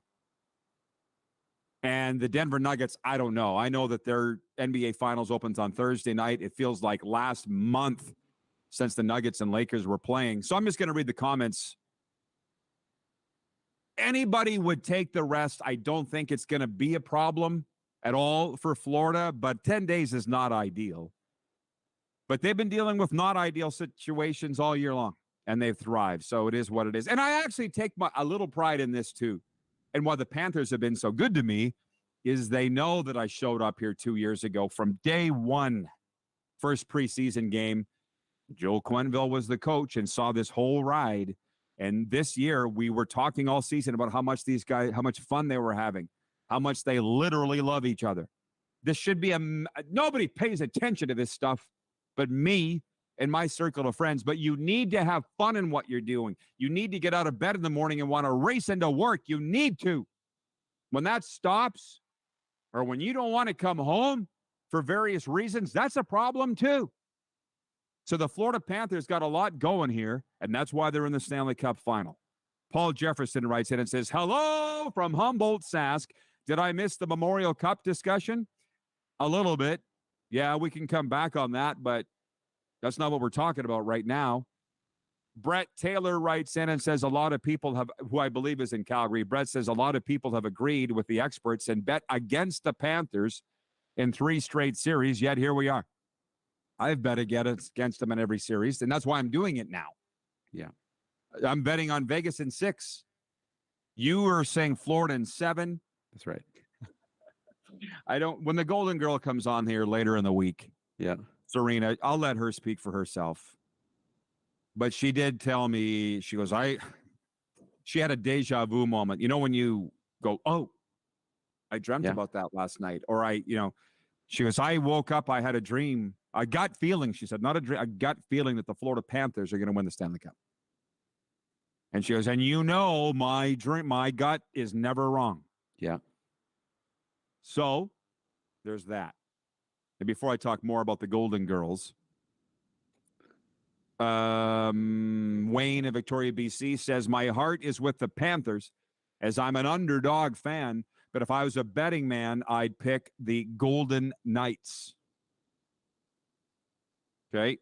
And the Denver Nuggets, I don't know. I know that their NBA Finals opens on Thursday night. It feels like last month since the Nuggets and Lakers were playing. So I'm just going to read the comments. Anybody would take the rest. I don't think it's going to be a problem at all for Florida, but 10 days is not ideal. But they've been dealing with not ideal situations all year long, and they've thrived. So it is what it is. And I actually take a little pride in this too. And why the Panthers have been so good to me is they know that I showed up here 2 years ago from day one, first preseason game. Joel Quenneville was the coach and saw this whole ride. And this year we were talking all season about how much these guys, how much fun they were having, how much they literally love each other. This should be nobody pays attention to this stuff but me and my circle of friends. But you need to have fun in what you're doing. You need to get out of bed in the morning and want to race into work. You need to. When that stops, or when you don't want to come home for various reasons, that's a problem too. So the Florida Panthers got a lot going here, and that's why they're in the Stanley Cup final. Paul Jefferson writes in and says, hello from Humboldt, Sask. Did I miss the Memorial Cup discussion? A little bit. Yeah, we can come back on that, but that's not what we're talking about right now. Brett Taylor writes in and says a lot of people have, who I believe is in Calgary, Brett says a lot of people have agreed with the experts and bet against the Panthers in 3 straight series, yet here we are. I've bet against them in every series, and that's why I'm doing it now. Yeah. I'm betting on Vegas in 6. You were saying Florida in 7. That's right. When the Golden Girl comes on here later in the week, Yeah. Serena, I'll let her speak for herself. But she did tell me, she goes, she had a deja vu moment. You know, when you go, oh, I dreamt about that last night. Or she goes, I woke up, I had a dream. I got feeling, she said, not a dream, I got feeling that the Florida Panthers are going to win the Stanley Cup. And she goes, and my gut is never wrong. Yeah. So there's that. And before I talk more about the Golden Girls, Wayne of Victoria, BC says, my heart is with the Panthers as I'm an underdog fan, but if I was a betting man, I'd pick the Golden Knights. Okay.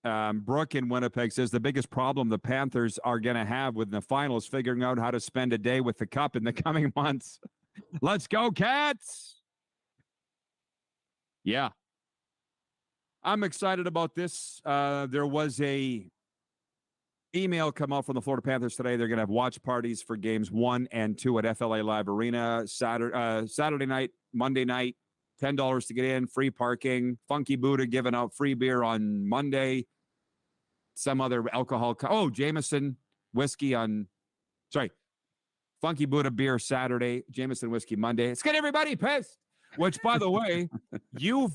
Brooke in Winnipeg says the biggest problem the Panthers are going to have with the finals figuring out how to spend a day with the cup in the coming months. Let's go, Cats. Yeah. I'm excited about this. There was a email come out from the Florida Panthers today. They're going to have watch parties for games 1 and 2 at FLA Live Arena Saturday night, Monday night. $10 to get in, free parking. Funky Buddha giving out free beer on Monday. Some other alcohol. Jameson whiskey Funky Buddha beer Saturday, Jameson whiskey Monday. Let's get everybody pissed. Which, by the way, you've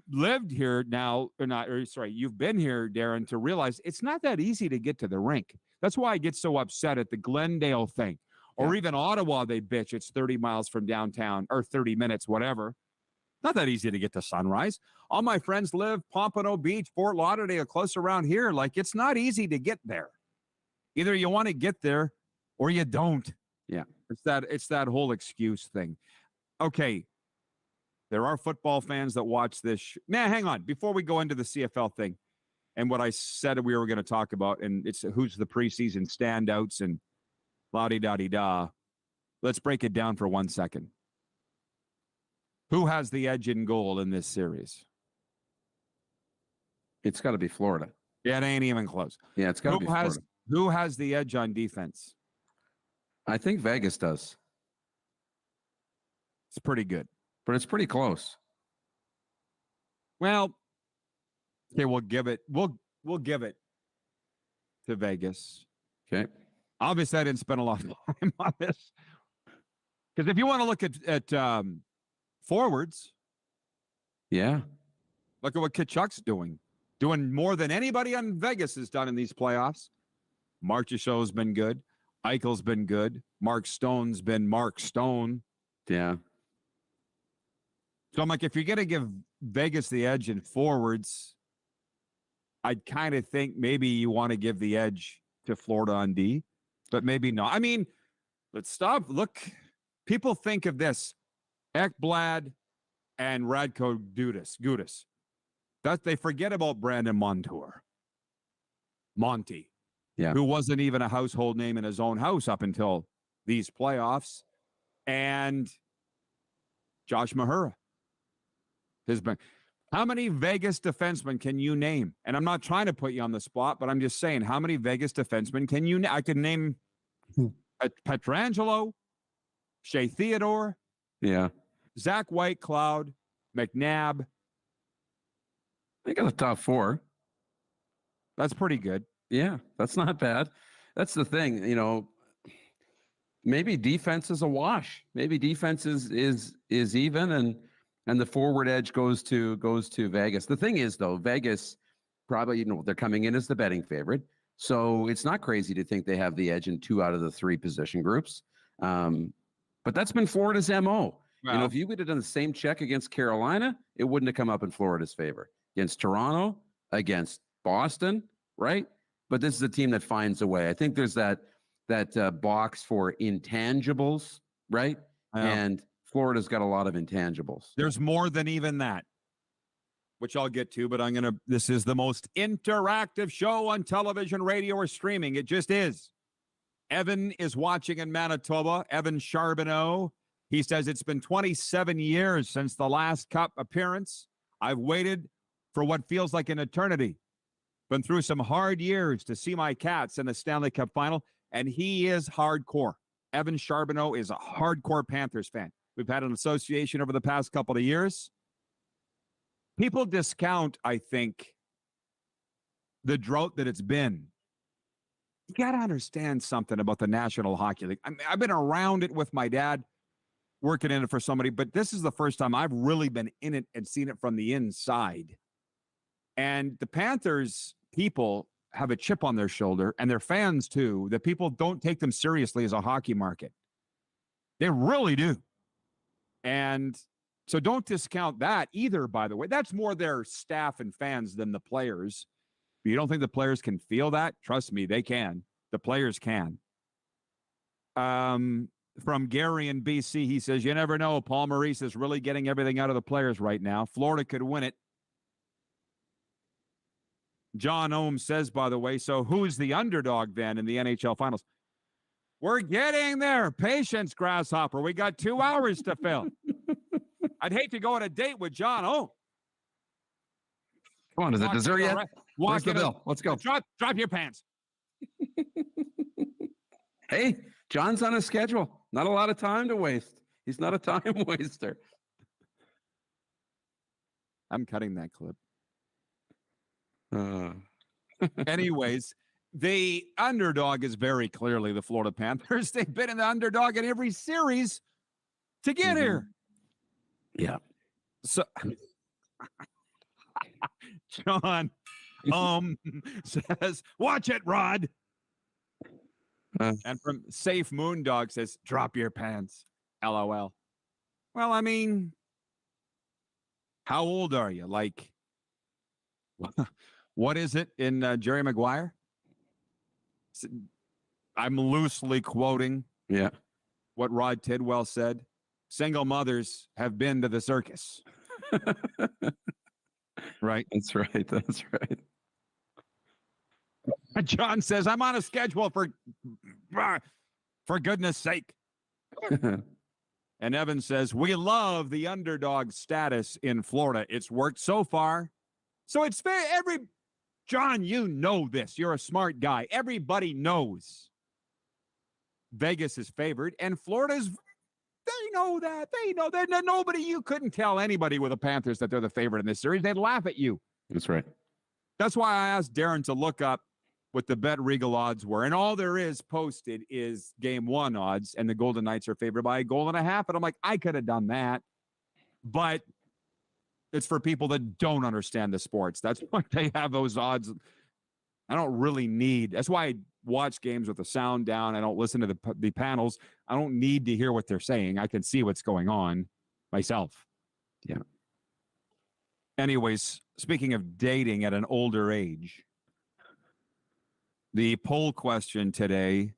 lived here now, you've been here, Darren, to realize it's not that easy to get to the rink. That's why I get so upset at the Glendale thing. Or even Ottawa, they bitch. It's 30 miles from downtown, or 30 minutes, whatever. Not that easy to get to Sunrise. All my friends live Pompano Beach, Fort Lauderdale, close around here. Like, it's not easy to get there. Either you want to get there or you don't. Yeah. It's that whole excuse thing. Okay. There are football fans that watch this. Hang on. Before we go into the CFL thing and what I said we were going to talk about, and it's who's the preseason standouts and la-di-da-di-da. Let's break it down for 1 second. Who has the edge in goal in this series? It's got to be Florida. Yeah, it ain't even close. Yeah, it's got to be Florida. Who has the edge on defense? I think Vegas does. It's pretty good. But it's pretty close. Well, okay, we'll give it to Vegas. Okay. Obviously, I didn't spend a lot of time on this. Because if you want to look at forwards, yeah, look at what Kachuk's doing more than anybody on Vegas has done in these playoffs. Marchessault's been good. Eichel's been good. Mark Stone's been Mark Stone. Yeah. So I'm like, if you're going to give Vegas the edge in forwards, I'd kind of think maybe you want to give the edge to Florida on D, but maybe not. I mean, let's stop. Look, people think of this. Ekblad and Radko Gudas. That they forget about Brandon Montour. Monty. Yeah. Who wasn't even a household name in his own house up until these playoffs. And Josh Mahura. How many Vegas defensemen can you name? And I'm not trying to put you on the spot, but I'm just saying, how many Vegas defensemen can you name? I can name Pietrangelo, Shea Theodore, Zach Whitecloud, McNabb. They got a top 4. That's pretty good. Yeah, that's not bad. That's the thing, maybe defense is a wash. Maybe defense is even, and the forward edge goes to Vegas. The thing is, though, Vegas probably, they're coming in as the betting favorite. So it's not crazy to think they have the edge in 2 out of the 3 position groups. But that's been Florida's MO. Wow. If you would have done the same check against Carolina, it wouldn't have come up in Florida's favor. Against Toronto, against Boston, right? But this is a team that finds a way. I think there's that box for intangibles, right? And Florida's got a lot of intangibles. There's more than even that, which I'll get to, but this is the most interactive show on television, radio, or streaming. It just is. Evan is watching in Manitoba. Evan Charbonneau. He says, it's been 27 years since the last Cup appearance. I've waited for what feels like an eternity. Been through some hard years to see my Cats in the Stanley Cup final, and he is hardcore. Evan Charbonneau is a hardcore Panthers fan. We've had an association over the past couple of years. people discount, I think, the drought that it's been. You got to understand something about the National Hockey League. I mean, I've been around it with my dad, working in it for somebody, but this is the first time I've really been in it and seen it from the inside. And the Panthers people have a chip on their shoulder, and their fans too, that people don't take them seriously as a hockey market. They really do. And so don't discount that either, by the way. That's more their staff and fans than the players. But you don't think the players can feel that? Trust me, they can. The players can. From Gary in BC, he says, you never know. Paul Maurice is really getting everything out of the players right now. Florida could win it. John Ohm says, by the way, so who's the underdog then in the NHL Finals? We're getting there. Patience, Grasshopper. We got 2 hours to fill. I'd hate to go on a date with John Ohm. Come on, is it dessert yet? Where's the bill? Let's go. Drop your pants. Hey, John's on a schedule. Not a lot of time to waste. He's not a time waster. I'm cutting that clip. Anyways, the underdog is very clearly the Florida Panthers. They've been in the underdog in every series to get here. Yeah. So, John says, watch it, Rod. And from Safe Moondog says, drop your pants. LOL. Well, I mean, how old are you? Like, what is it in Jerry Maguire? I'm loosely quoting what Rod Tidwell said. Single mothers have been to the circus. Right? That's right. That's right. John says, I'm on a schedule for goodness sake. And Evan says, we love the underdog status in Florida. It's worked so far. So it's fair. John, you know this. You're a smart guy. Everybody knows Vegas is favored, and Florida's, they know that. They know that. Nobody, you couldn't tell anybody with the Panthers that they're the favorite in this series. They'd laugh at you. That's right. That's why I asked Darren to look up what the Bet Regal odds were. And all there is posted is game one odds, and the Golden Knights are favored by 1.5 goals. And I'm like, I could have done that. But it's for people that don't understand the sports. That's why they have those odds. I don't really need. That's why I watch games with the sound down. I don't listen to the panels. I don't need to hear what they're saying. I can see what's going on myself. Yeah. Anyways, speaking of dating at an older age, the poll question today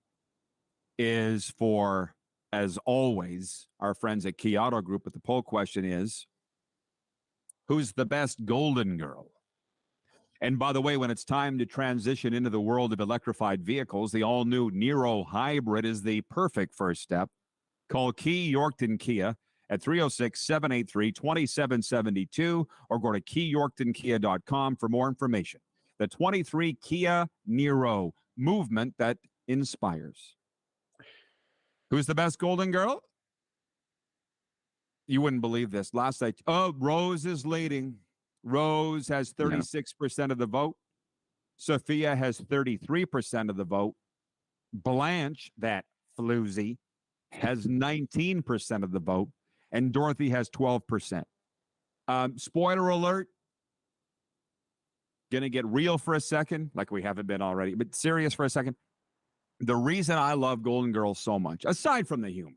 is for, as always, our friends at Key Auto Group. But the poll question is, who's the best golden girl? And by the way, when it's time to transition into the world of electrified vehicles, the all-new Niro Hybrid is the perfect first step. Call Key Yorkton Kia at 306-783-2772 or go to keyyorktonkia.com for more information. The 23 Kia Niro, movement that inspires. Who's the best golden girl? You wouldn't believe this. Last night, Rose is leading. Rose has 36% of the vote. Sophia has 33% of the vote. Blanche, that floozy, has 19% of the vote. And Dorothy has 12%. Spoiler alert. Going to get real for a second, like we haven't been already, but serious for a second. The reason I love Golden Girls so much, aside from the humor,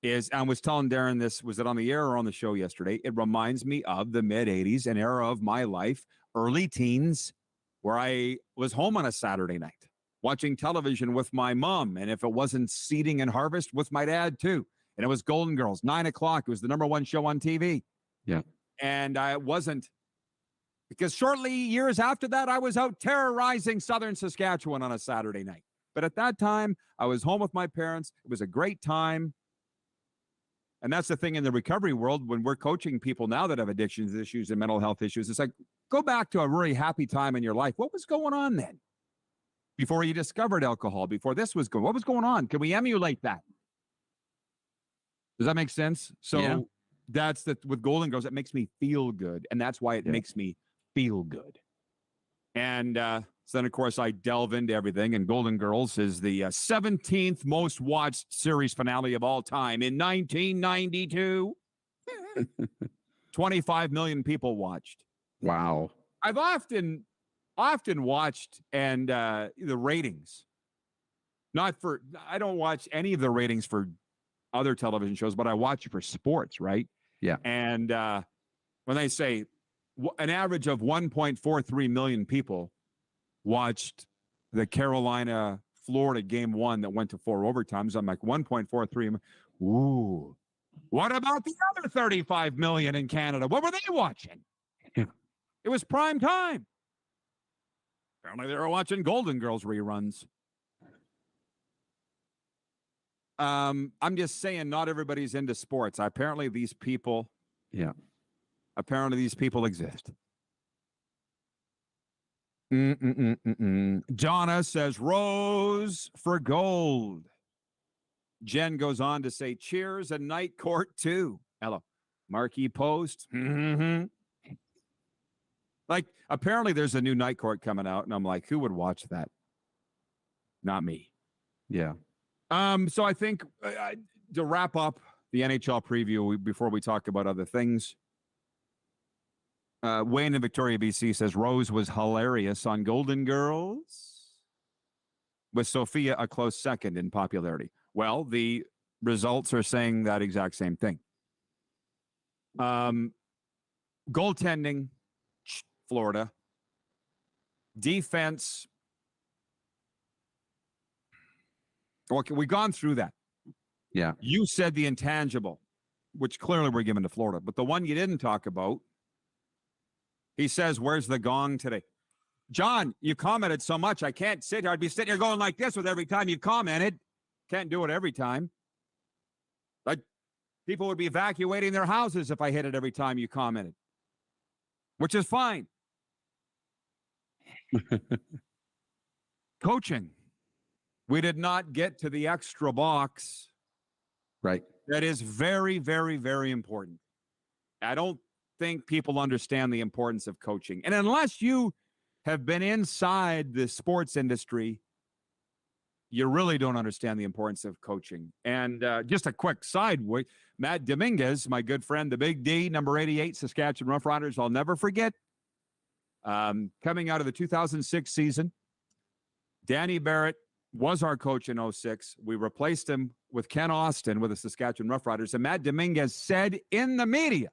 is, I was telling Darren this, was it on the air or on the show yesterday? It reminds me of the mid-'80s, an era of my life, early teens, where I was home on a Saturday night, watching television with my mom, and if it wasn't Seeding and Harvest, with my dad too. And it was Golden Girls, 9 o'clock. It was the #1 show on TV. Yeah. And I wasn't, because shortly years after that, I was out terrorizing southern Saskatchewan on a Saturday night. But at that time, I was home with my parents. It was a great time. And that's the thing in the recovery world, when we're coaching people now that have addictions issues and mental health issues. It's like, go back to a really happy time in your life. What was going on then? Before you discovered alcohol, before this was going, what was going on? Can we emulate that? Does that make sense? So That's with Golden Girls. It makes me feel good, and that's why it makes me feel good. And so then, of course, I delve into everything, and Golden Girls is the 17th most watched series finale of all time in 1992. 25 million people watched. Wow. I've often watched and the ratings. I don't watch any of the ratings for other television shows, but I watch it for sports, right? Yeah. And when they say an average of 1.43 million people watched the Carolina-Florida game 1 that went to 4 overtimes, I'm like 1.43. Ooh. What about the other 35 million in Canada? What were they watching? Yeah. It was prime time. Apparently they were watching Golden Girls reruns. I'm just saying not everybody's into sports. Apparently these people exist. Donna says Rose for gold. Jen goes on to say, cheers and night court too. Hello. Marquee post. Like, apparently there's a new night court coming out, and I'm like, who would watch that? Not me. Yeah. So I think to wrap up the NHL preview before we talk about other things, Wayne in Victoria, BC says Rose was hilarious on Golden Girls, with Sophia a close second in popularity. Well, the results are saying that exact same thing. Goaltending, Florida. Defense. Okay, we've gone through that. Yeah. You said the intangible, which clearly we're given to Florida. But the one you didn't talk about, he says, where's the gong today? John, you commented so much, I can't sit here. I'd be sitting here going like this with every time you commented. Can't do it every time. Like, people would be evacuating their houses if I hit it every time you commented, which is fine. Coaching. We did not get to the extra box. Right. That is very, very, very important. I don't think people understand the importance of coaching. And unless you have been inside the sports industry, you really don't understand the importance of coaching. And just a quick side, Matt Dominguez, my good friend, the Big D, number 88, Saskatchewan Roughriders, I'll never forget. Coming out of the 2006 season, Danny Barrett was our coach in 06. We replaced him with Ken Austin with the Saskatchewan Roughriders. And Matt Dominguez said in the media,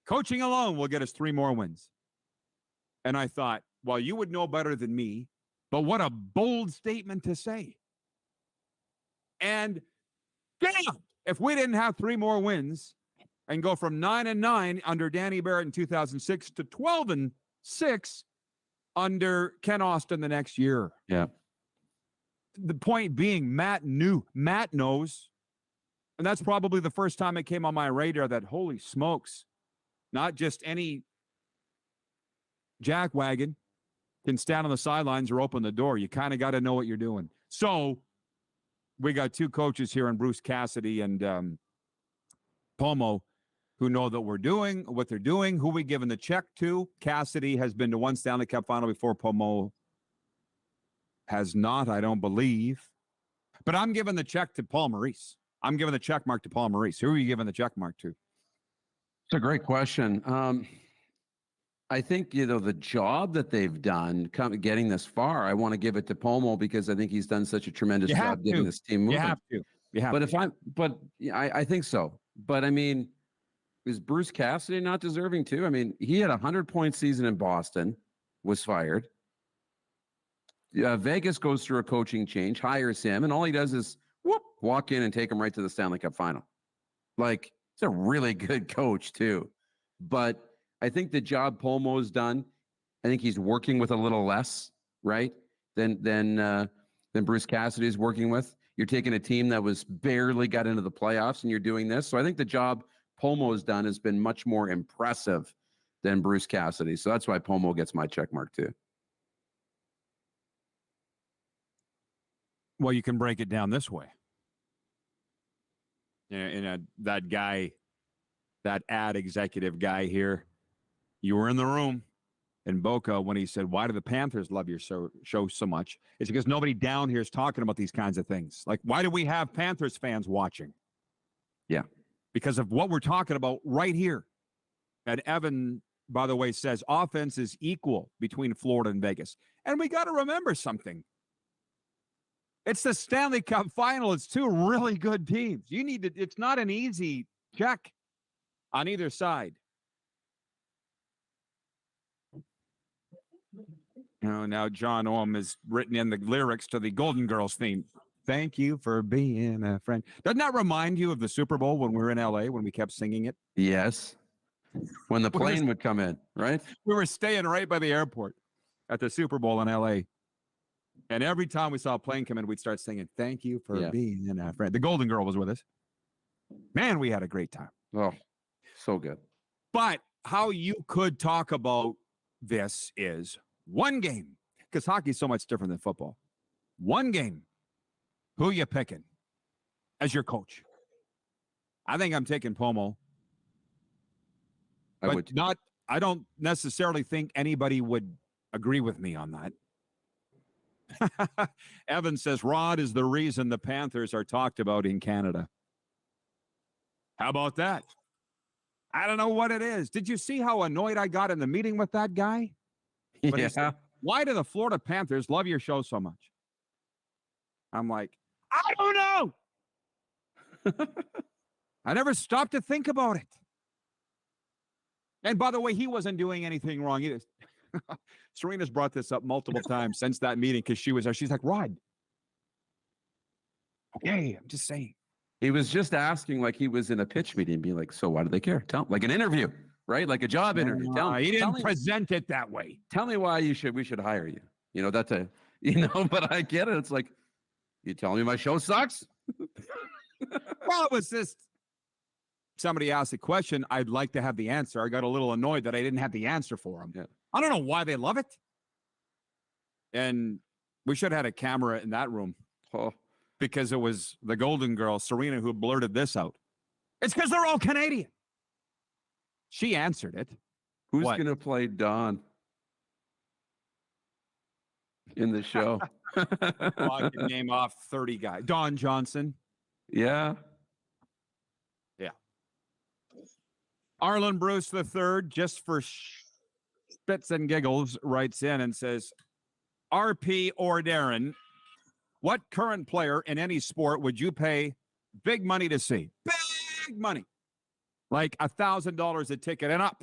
coaching alone will get us 3 more wins. And I thought, well, you would know better than me, but what a bold statement to say. And damn, if we didn't have 3 more wins and go from 9-9 under Danny Barrett in 2006 to 12-6 under Ken Austin the next year. Yeah. The point being, Matt knows, and that's probably the first time it came on my radar that, holy smokes, not just any jackwagon can stand on the sidelines or open the door. You kind of got to know what you're doing. So we got 2 coaches here in Bruce Cassidy and Pomo who know that we're doing what they're doing. Who we giving the check to? Cassidy has been to 1 Stanley Cup final before. Pomo has not, I don't believe. But I'm giving the check to Paul Maurice. I'm giving the check mark to Paul Maurice. Who are you giving the check mark to? It's a great question. I think, the job that they've done getting this far, I want to give it to Pomo because I think he's done such a tremendous job getting this team moving. You have to. I think so. But I mean, is Bruce Cassidy not deserving too? I mean, he had a 100-point season in Boston, was fired. Vegas goes through a coaching change, hires him, and all he does is walk in and take him right to the Stanley Cup final. Like, he's a really good coach too. But I think the job Pomo's done, I think he's working with a little less, right, than Bruce Cassidy is working with. You're taking a team that was barely got into the playoffs, and you're doing this. So I think the job Pomo's done has been much more impressive than Bruce Cassidy. So that's why Pomo gets my check mark too. Well, you can break it down this way. That guy that ad executive guy here. You were in the room in Boca when he said, why do the Panthers love your show so much? It's because nobody down here is talking about these kinds of things. Like, why do we have Panthers fans watching? Yeah. Because of what we're talking about right here. And Evan, by the way, says offense is equal between Florida and Vegas. And we got to remember something. It's the Stanley Cup final. It's two really good teams. It's not an easy check on either side. Now John Ohm has written in the lyrics to the Golden Girls theme. Thank you for being a friend. Doesn't that remind you of the Super Bowl when we were in LA when we kept singing it? Yes. When the plane would come in, right? We were staying right by the airport at the Super Bowl in LA. And every time we saw a plane come in, we'd start singing, thank you for being a friend. The Golden Girl was with us. Man, we had a great time. Oh, so good. But how you could talk about this is one game, because hockey's so much different than football. One game. Who you picking as your coach? I think I'm taking Pomo. I don't necessarily think anybody would agree with me on that. Evan says Rod is the reason the Panthers are talked about in Canada. How about that? I don't know what it is. Did you see how annoyed I got in the meeting with that guy? When he said, why do the Florida Panthers love your show so much? I'm like, I don't know. I never stopped to think about it. And by the way, he wasn't doing anything wrong either. Serena's brought this up multiple times since that meeting because she's like, Rod. Okay, I'm just saying. He was just asking like he was in a pitch meeting, being like, so why do they care? Like an interview, right? Like a job interview. He didn't present it that way. Tell me why we should hire you. But I get it. It's like, you telling me my show sucks? Well, it was just somebody asked a question. I'd like to have the answer. I got a little annoyed that I didn't have the answer for him. Yeah. I don't know why they love it. And we should have had a camera in that room. Oh. Because it was the Golden Girl, Serena, who blurted this out. It's because they're all Canadian. She answered it. Who's going to play Don in the show? I can name off 30 guys. Don Johnson. Yeah. Yeah. Arlen Bruce III, just for spits and giggles, writes in and says, RP or Darren, what current player in any sport would you pay big money to see? Big money. Like $1,000 a ticket and up.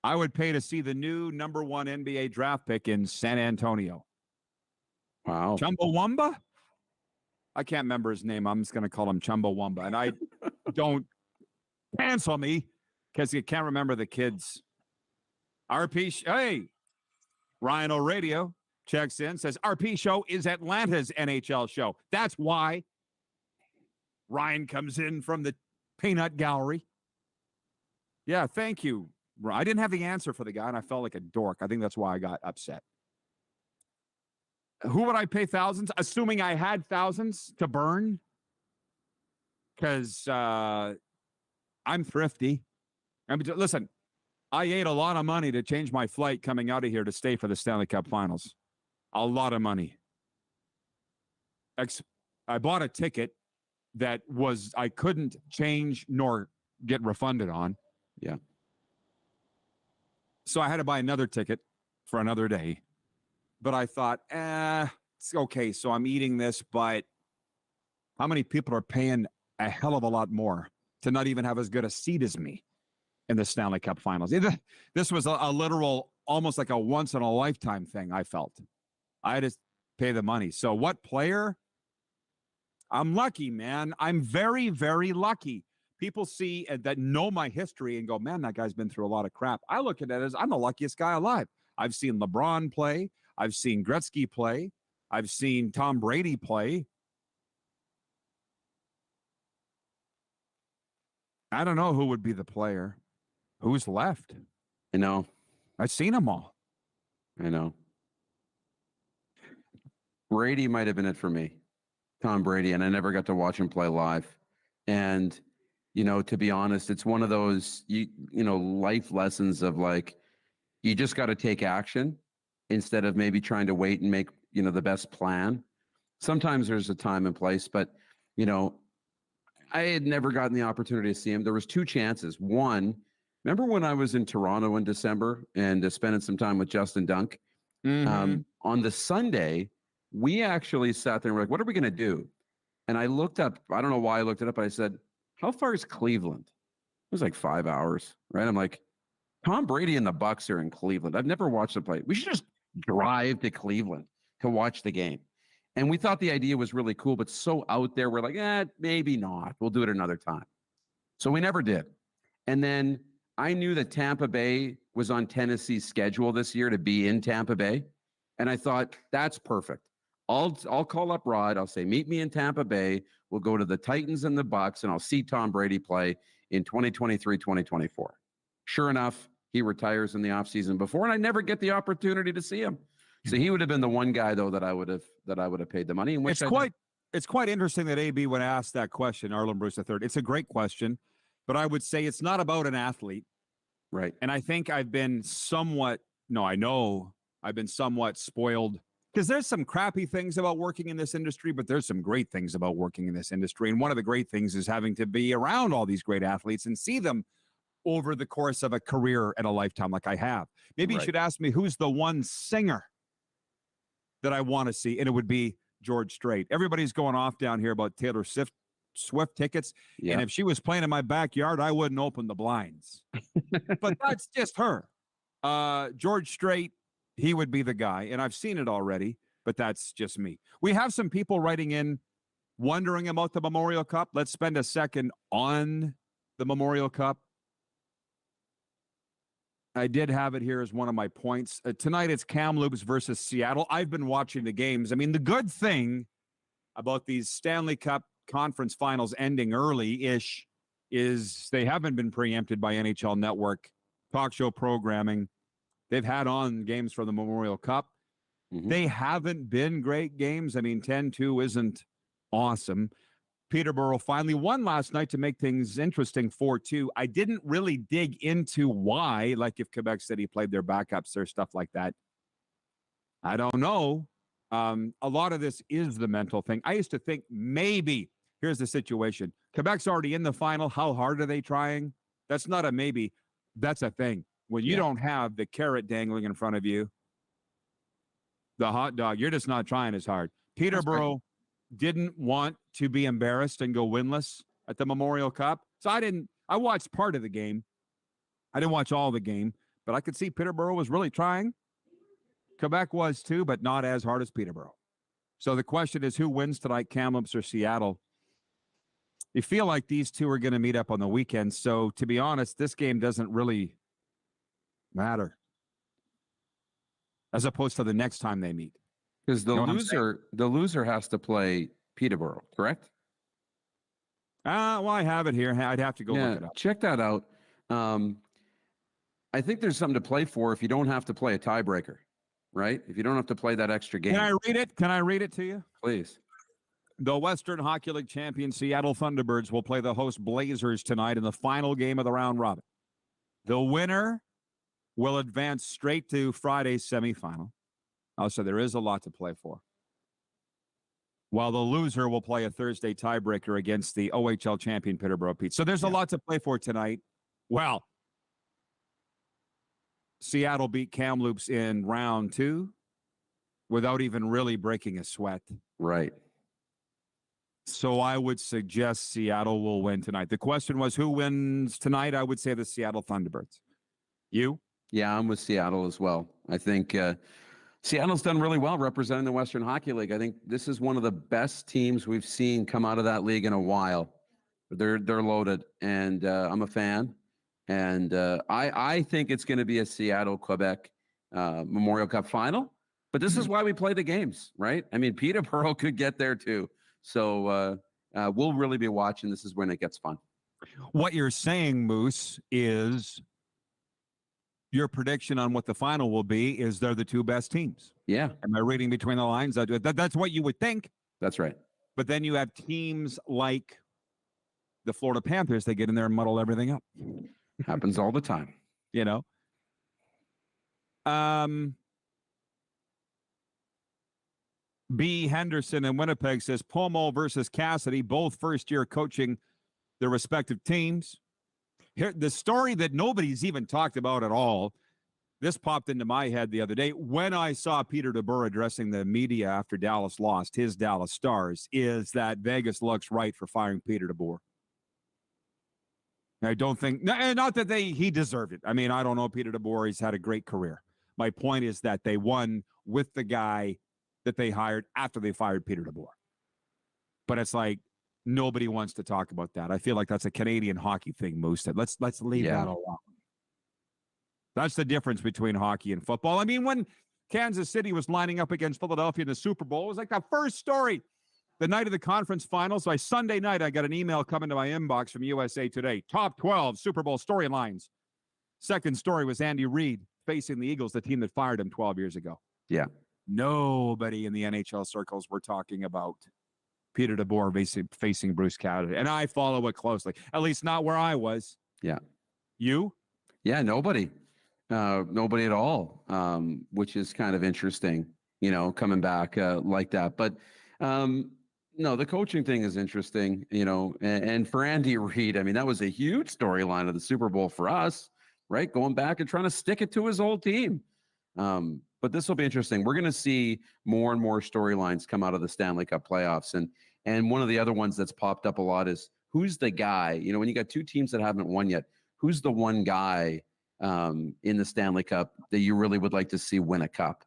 I would pay to see the new number 1 NBA draft pick in San Antonio. Wow. Chumbawamba? I can't remember his name. I'm just going to call him Chumbawamba. And I don't cancel me because you can't remember the kids. RP, hey, Ryan O'Radio checks in, says RP show is Atlanta's NHL show. That's why Ryan comes in from the peanut gallery. Yeah, thank you. I didn't have the answer for the guy, and I felt like a dork. I think that's why I got upset. Who would I pay thousands? Assuming I had thousands to burn? Because I'm thrifty. I mean, listen, I ate a lot of money to change my flight coming out of here to stay for the Stanley Cup Finals. A lot of money. I bought a ticket that I couldn't change nor get refunded on. Yeah. So I had to buy another ticket for another day. But I thought, it's okay. So I'm eating this, but how many people are paying a hell of a lot more to not even have as good a seat as me in the Stanley Cup Finals? This was a literal, almost like a once in a lifetime thing, I felt. I had to pay the money. So what player? I'm lucky, man. I'm very, very lucky. People see that know my history and go, man, that guy's been through a lot of crap. I look at it as I'm the luckiest guy alive. I've seen LeBron play. I've seen Gretzky play. I've seen Tom Brady play. I don't know who would be the player. Who's left? I know. I've seen them all. I know. Brady might have been it for me. Tom Brady, and I never got to watch him play live. And to be honest, it's one of those, life lessons of like, you just got to take action instead of maybe trying to wait and make, the best plan. Sometimes there's a time and place, but, I had never gotten the opportunity to see him. There was 2 chances. One, remember when I was in Toronto in December and spending some time with Justin Dunk? On the Sunday, we actually sat there and we're like, what are we going to do? And I looked up, I don't know why I looked it up, but I said, how far is Cleveland? It was like 5 hours, right? I'm like, Tom Brady and the Bucks are in Cleveland. I've never watched them play. We should just drive to Cleveland to watch the game. And we thought the idea was really cool, but so out there, we're like, maybe not. We'll do it another time. So we never did. And then I knew that Tampa Bay was on Tennessee's schedule this year to be in Tampa Bay. And I thought, that's perfect. I'll call up Rod. I'll say, meet me in Tampa Bay. We'll go to the Titans and the Bucks, and I'll see Tom Brady play in 2023, 2024. Sure enough, he retires in the offseason before, and I never get the opportunity to see him. So he would have been the one guy, though, that I would have paid the money. It's quite interesting that AB would ask that question, Arlen Bruce III. It's a great question, but I would say it's not about an athlete. Right. And I think I've been somewhat spoiled because there's some crappy things about working in this industry, but there's some great things about working in this industry. And one of the great things is having to be around all these great athletes and see them over the course of a career and a lifetime like I have. Maybe you should ask me who's the one singer that I want to see, and it would be George Strait. Everybody's going off down here about Taylor Swift tickets, and if she was playing in my backyard, I wouldn't open the blinds. But that's just her. George Strait, he would be the guy, and I've seen it already, but that's just me. We have some people writing in wondering about the Memorial Cup. Let's spend a second on the Memorial Cup. I did have it here as one of my points. Tonight, it's Kamloops versus Seattle. I've been watching the games. I mean, the good thing about these Stanley Cup conference finals ending early-ish is they haven't been preempted by NHL Network talk show programming. They've had on games for the Memorial Cup. They haven't been great games. I mean, 10-2 isn't awesome. Peterborough finally won last night to make things interesting, 4-2. I didn't really dig into why, like if Quebec City played their backups or stuff like that. I don't know. A lot of this is the mental thing. I used to think maybe, here's the situation. Quebec's already in the final. How hard are they trying? That's not a maybe. That's a thing. When you don't have the carrot dangling in front of you, the hot dog, you're just not trying as hard. Peterborough didn't want to be embarrassed and go winless at the Memorial Cup. So I watched part of the game. I didn't watch all the game, but I could see Peterborough was really trying. Quebec was too, but not as hard as Peterborough. So the question is, who wins tonight, Kamloops or Seattle? You feel like these two are going to meet up on the weekend. So to be honest, this game doesn't really matter as opposed to the next time they meet. Because the loser has to play Peterborough, correct? Well, I have it here. I'd have to go look it up. Check that out. I think there's something to play for if you don't have to play a tiebreaker, right? If you don't have to play that extra game. Can I read it? Can I read it to you? Please. The Western Hockey League champion Seattle Thunderbirds will play the host Blazers tonight in the final game of the round robin. The winner will advance straight to Friday's semifinal. So there is a lot to play for. While the loser will play a Thursday tiebreaker against the OHL champion Peterborough Pete. So there's a lot to play for tonight. Well, Seattle beat Kamloops in round 2 without even really breaking a sweat. Right. So I would suggest Seattle will win tonight. The question was, who wins tonight? I would say the Seattle Thunderbirds. You? Yeah, I'm with Seattle as well. I think Seattle's done really well representing the Western Hockey League. I think this is one of the best teams we've seen come out of that league in a while. They're loaded, and I'm a fan. And I think it's going to be a Seattle-Quebec Memorial Cup final. But this is why we play the games, right? I mean, Peterborough could get there too. So we'll really be watching. This is when it gets fun. What you're saying, Moose, is your prediction on what the final will be is they're the two best teams. Yeah. Am I reading between the lines? That's what you would think. That's right. But then you have teams like the Florida Panthers, they get in there and muddle everything up. Happens all the time. You know? B. Henderson in Winnipeg says Pomo versus Cassidy, both first-year coaching their respective teams. Here, the story that nobody's even talked about at all, this popped into my head the other day when I saw Peter DeBoer addressing the media after Dallas lost his Dallas Stars, is that Vegas looks right for firing Peter DeBoer. I don't think, not that he deserved it. I mean, I don't know Peter DeBoer. He's had a great career. My point is that they won with the guy that they hired after they fired Peter DeBoer. But it's like nobody wants to talk about that. I feel like that's a Canadian hockey thing, Moose. Let's leave that alone. That's the difference between hockey and football. I mean, when Kansas City was lining up against Philadelphia in the Super Bowl, it was like the first story. The night of the conference finals, by Sunday night, I got an email coming to my inbox from USA Today. Top 12 Super Bowl storylines. Second story was Andy Reid facing the Eagles, the team that fired him 12 years ago. Yeah. Nobody in the NHL circles were talking about Peter DeBoer facing Bruce Cassidy. And I follow it closely, at least not where I was. Yeah. You? Yeah, nobody. Nobody at all, which is kind of interesting, coming back like that. But no, the coaching thing is interesting, and for Andy Reid, I mean, that was a huge storyline of the Super Bowl for us, right? Going back and trying to stick it to his old team. But this will be interesting. We're going to see more and more storylines come out of the Stanley Cup playoffs. And one of the other ones that's popped up a lot is who's the guy, when you got two teams that haven't won yet, who's the one guy in the Stanley Cup that you really would like to see win a cup?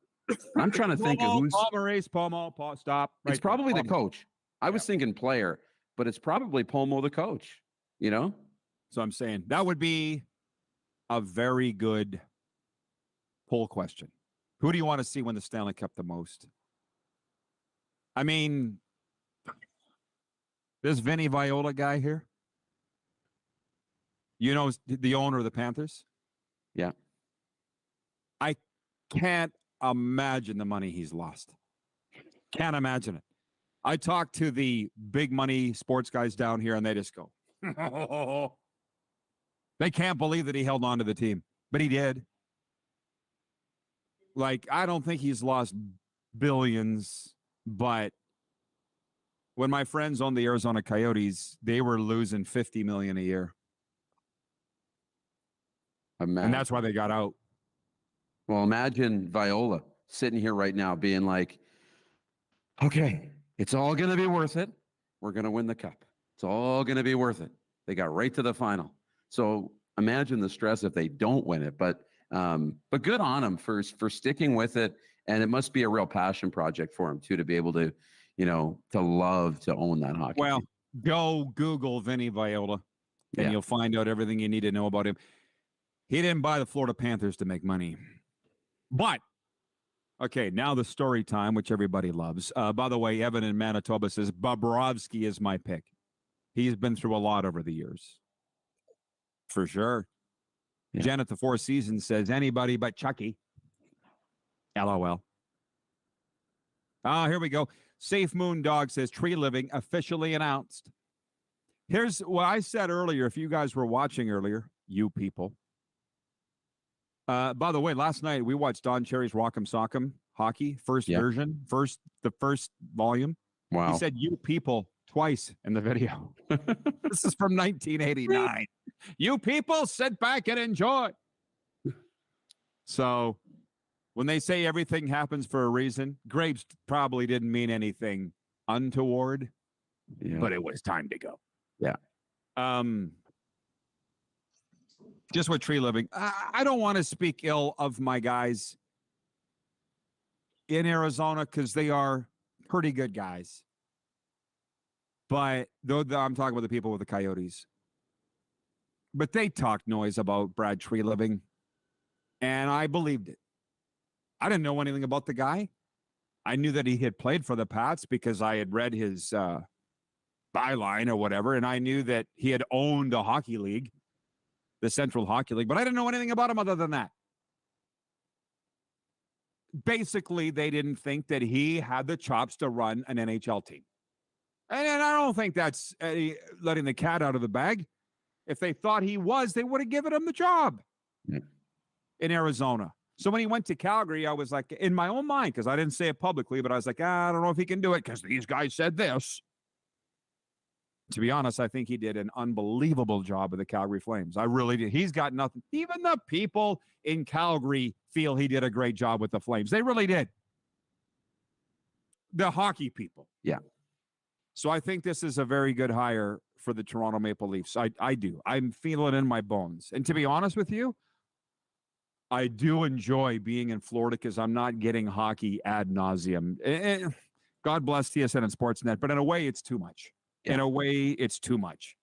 I'm trying to think of who's Paul Maurice, Pomo, stop. Right, it's probably Pomo. the coach. I was thinking player, but it's probably Pomo the coach, So I'm saying that would be a very good poll question. Who do you want to see win the Stanley Cup the most? I mean, this Vinny Viola guy here, the owner of the Panthers? Yeah. I can't imagine the money he's lost. Can't imagine it. I talk to the big money sports guys down here, and they just go, they can't believe that he held on to the team, but he did. Like, I don't think he's lost billions, but when my friends owned the Arizona Coyotes, they were losing $50 million a year. And that's why they got out. Well, imagine Viola sitting here right now being like, okay, it's all going to be worth it. We're going to win the cup. It's all going to be worth it. They got right to the final. So imagine the stress if they don't win it. But good on him for sticking with it. And it must be a real passion project for him, too, to be able to, to love to own that hockey Well, team. Go Google Vinny Viola, and you'll find out everything you need to know about him. He didn't buy the Florida Panthers to make money. But, okay, now the story time, which everybody loves. By the way, Evan in Manitoba says, Bobrovsky is my pick. He's been through a lot over the years. For sure. Yeah. Jen at the Four Seasons says, anybody but Chucky. LOL. Here we go. Safe Moon Dog says, Tree-Living officially announced. Here's what I said earlier. If you guys were watching earlier, you people. By the way, last night we watched Don Cherry's Rock'em Sock'em hockey, version, the first volume. Wow. He said you people twice in the video. This is from 1989. You people sit back and enjoy. So when they say everything happens for a reason, Grapes probably didn't mean anything untoward, but it was time to go. Yeah. Just with Tree-Living, I don't want to speak ill of my guys in Arizona because they are pretty good guys. But I'm talking about the people with the Coyotes. But they talked noise about Brad Tree-Living, and I believed it. I didn't know anything about the guy. I knew that he had played for the Pats because I had read his byline or whatever, and I knew that he had owned a hockey league, the Central Hockey League, but I didn't know anything about him other than that. Basically, they didn't think that he had the chops to run an NHL team. And I don't think that's letting the cat out of the bag. If they thought he was, they would have given him the job in Arizona. So when he went to Calgary, I was like, in my own mind, because I didn't say it publicly, but I was like, I don't know if he can do it because these guys said this. To be honest, I think he did an unbelievable job with the Calgary Flames. I really did. He's got nothing. Even the people in Calgary feel he did a great job with the Flames. They really did. The hockey people. Yeah. So I think this is a very good hire for the Toronto Maple Leafs. I do. I'm feeling it in my bones. And to be honest with you, I do enjoy being in Florida because I'm not getting hockey ad nauseum. God bless TSN and Sportsnet, but in a way, it's too much. Yeah. In a way, it's too much.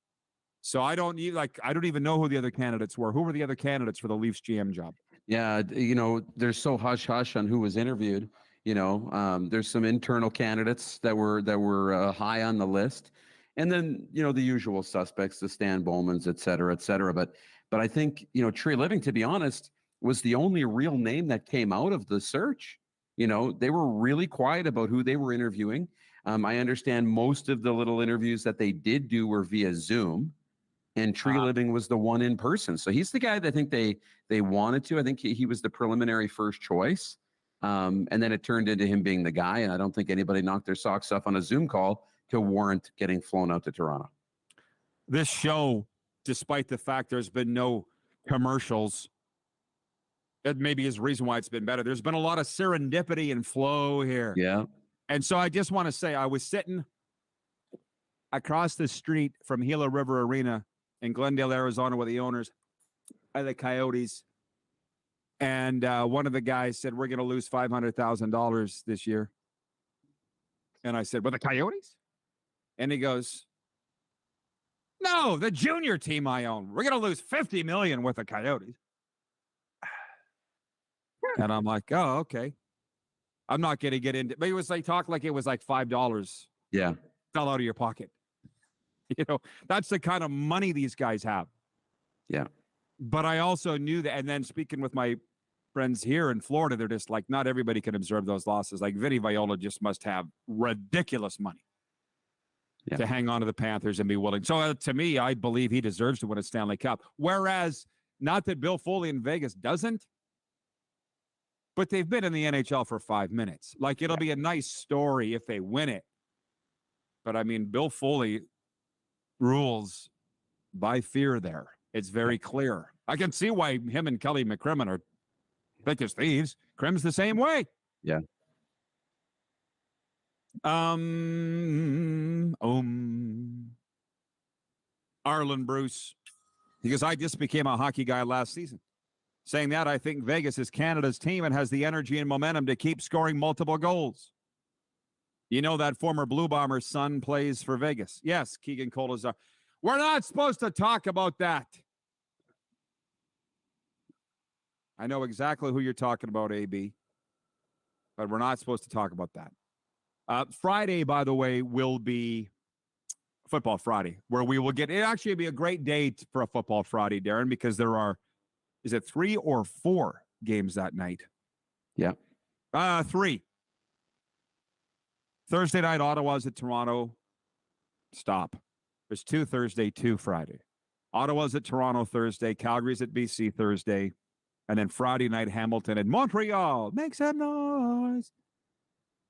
So I don't even know who the other candidates were. Who were the other candidates for the Leafs GM job? Yeah, they're so hush hush on who was interviewed. There's some internal candidates that were high on the list, and then the usual suspects, the Stan Bowmans, et cetera, et cetera. But I think Tre-LEAF-ing, to be honest, was the only real name that came out of the search. They were really quiet about who they were interviewing. I understand most of the little interviews that they did do were via Zoom, and Tre-LEAF-ing was the one in person. So he's the guy that I think they wanted to. I think he was the preliminary first choice. And then it turned into him being the guy. And I don't think anybody knocked their socks off on a Zoom call to warrant getting flown out to Toronto. This show, despite the fact there's been no commercials, that maybe is the reason why it's been better. There's been a lot of serendipity and flow here. Yeah. And so I just want to say I was sitting across the street from Gila River Arena in Glendale, Arizona, with the owners of the Coyotes. And one of the guys said, we're going to lose $500,000 this year. And I said, with the Coyotes? And he goes, no, the junior team I own. We're going to lose $50 million with the Coyotes. And I'm like, oh, okay. I'm not going to get into, but he was like, talk like it was like $5. Yeah. Fell out of your pocket. That's the kind of money these guys have. Yeah. But I also knew that, and then speaking with my friends here in Florida, they're just like, not everybody can absorb those losses. Like Vinny Viola just must have ridiculous money to hang on to the Panthers and be willing. So to me, I believe he deserves to win a Stanley Cup. Whereas, not that Bill Foley in Vegas doesn't, but they've been in the NHL for 5 minutes. Like, it'll be a nice story if they win it. But I mean, Bill Foley rules by fear there. It's very clear. I can see why him and Kelly McCrimmon are thick as thieves. Crim's the same way. Yeah. Arlen Bruce, because I just became a hockey guy last season. Saying that, I think Vegas is Canada's team and has the energy and momentum to keep scoring multiple goals. That former Blue Bomber's son plays for Vegas. Yes, Keegan Kolazar. We're not supposed to talk about that. I know exactly who you're talking about, AB, but we're not supposed to talk about that. Friday, by the way, will be Football Friday, where we will get, it actually be a great day for a Football Friday, Darren, because there are, is it 3 or 4 games that night? Yeah. 3. Thursday night, Ottawa's at Toronto. Stop. There's 2 Thursday, 2 Friday. Ottawa's at Toronto Thursday. Calgary's at BC Thursday. And then Friday night, Hamilton and Montreal. Make some noise.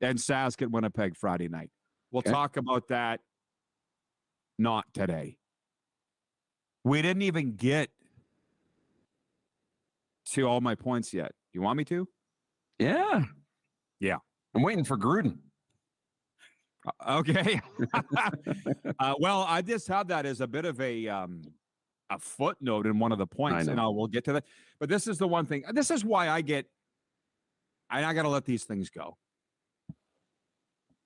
And Sask at Winnipeg Friday night. We'll talk about that. Not today. We didn't even get to all my points yet. You want me to? Yeah. Yeah. I'm waiting for Gruden. Okay. Well, I just have that as a bit of a footnote in one of the points, and we'll get to that. But this is the one thing. This is why I got to let these things go.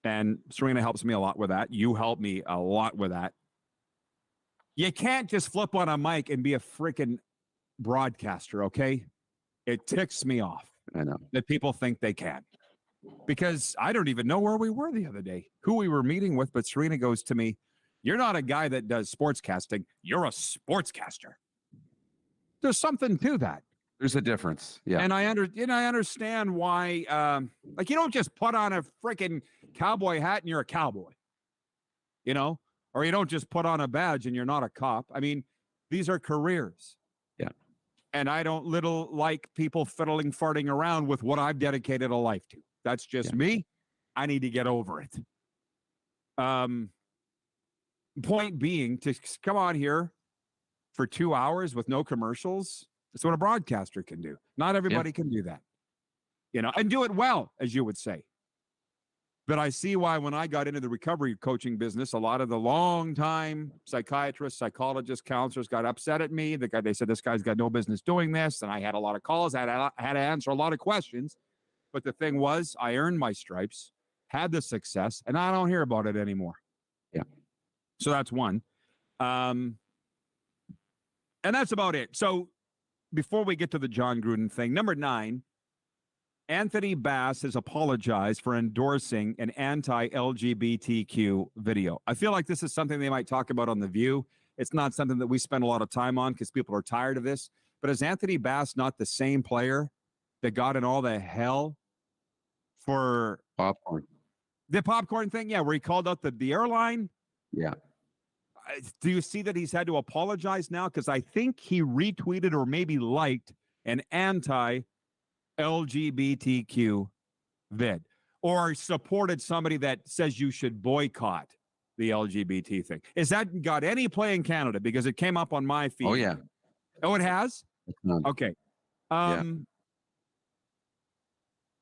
And Serena helps me a lot with that. You help me a lot with that. You can't just flip on a mic and be a freaking broadcaster, okay? It ticks me off. I know that people think they can. Because I don't even know where we were the other day, who we were meeting with, but Serena goes to me, you're not a guy that does sportscasting. You're a sportscaster. There's something to that. There's a difference. Yeah. And I understand why, like, you don't just put on a freaking cowboy hat and you're a cowboy. you know, or you don't just put on a badge and you're not a cop. I mean, these are careers. Yeah. And I don't like people fiddling, farting around with what I've dedicated a life to. That's just me. I need to get over it. Point being, to come on here for 2 hours with no commercials, that's what a broadcaster can do. Not everybody can do that, you know, and do it well, as you would say. But I see why when I got into the recovery coaching business, a lot of the long-time psychiatrists, psychologists, counselors got upset at me. They said, this guy's got no business doing this. And I had a lot of calls. I had to answer a lot of questions. But the thing was, I earned my stripes, had the success, and I don't hear about it anymore. Yeah. So that's one. And that's about it. So before we get to the John Gruden thing, number 9, Anthony Bass has apologized for endorsing an anti-LGBTQ video. I feel like this is something they might talk about on The View. It's not something that we spend a lot of time on because people are tired of this. But is Anthony Bass not the same player that got in all the hell for popcorn? The popcorn thing? Yeah, where he called out the airline? Yeah. Do you see that he's had to apologize now? Because I think he retweeted or maybe liked an anti-LGBTQ vid or supported somebody that says you should boycott the LGBT thing. Is that got any play in Canada? Because it came up on my feed. Oh, yeah. Oh, it has? Okay.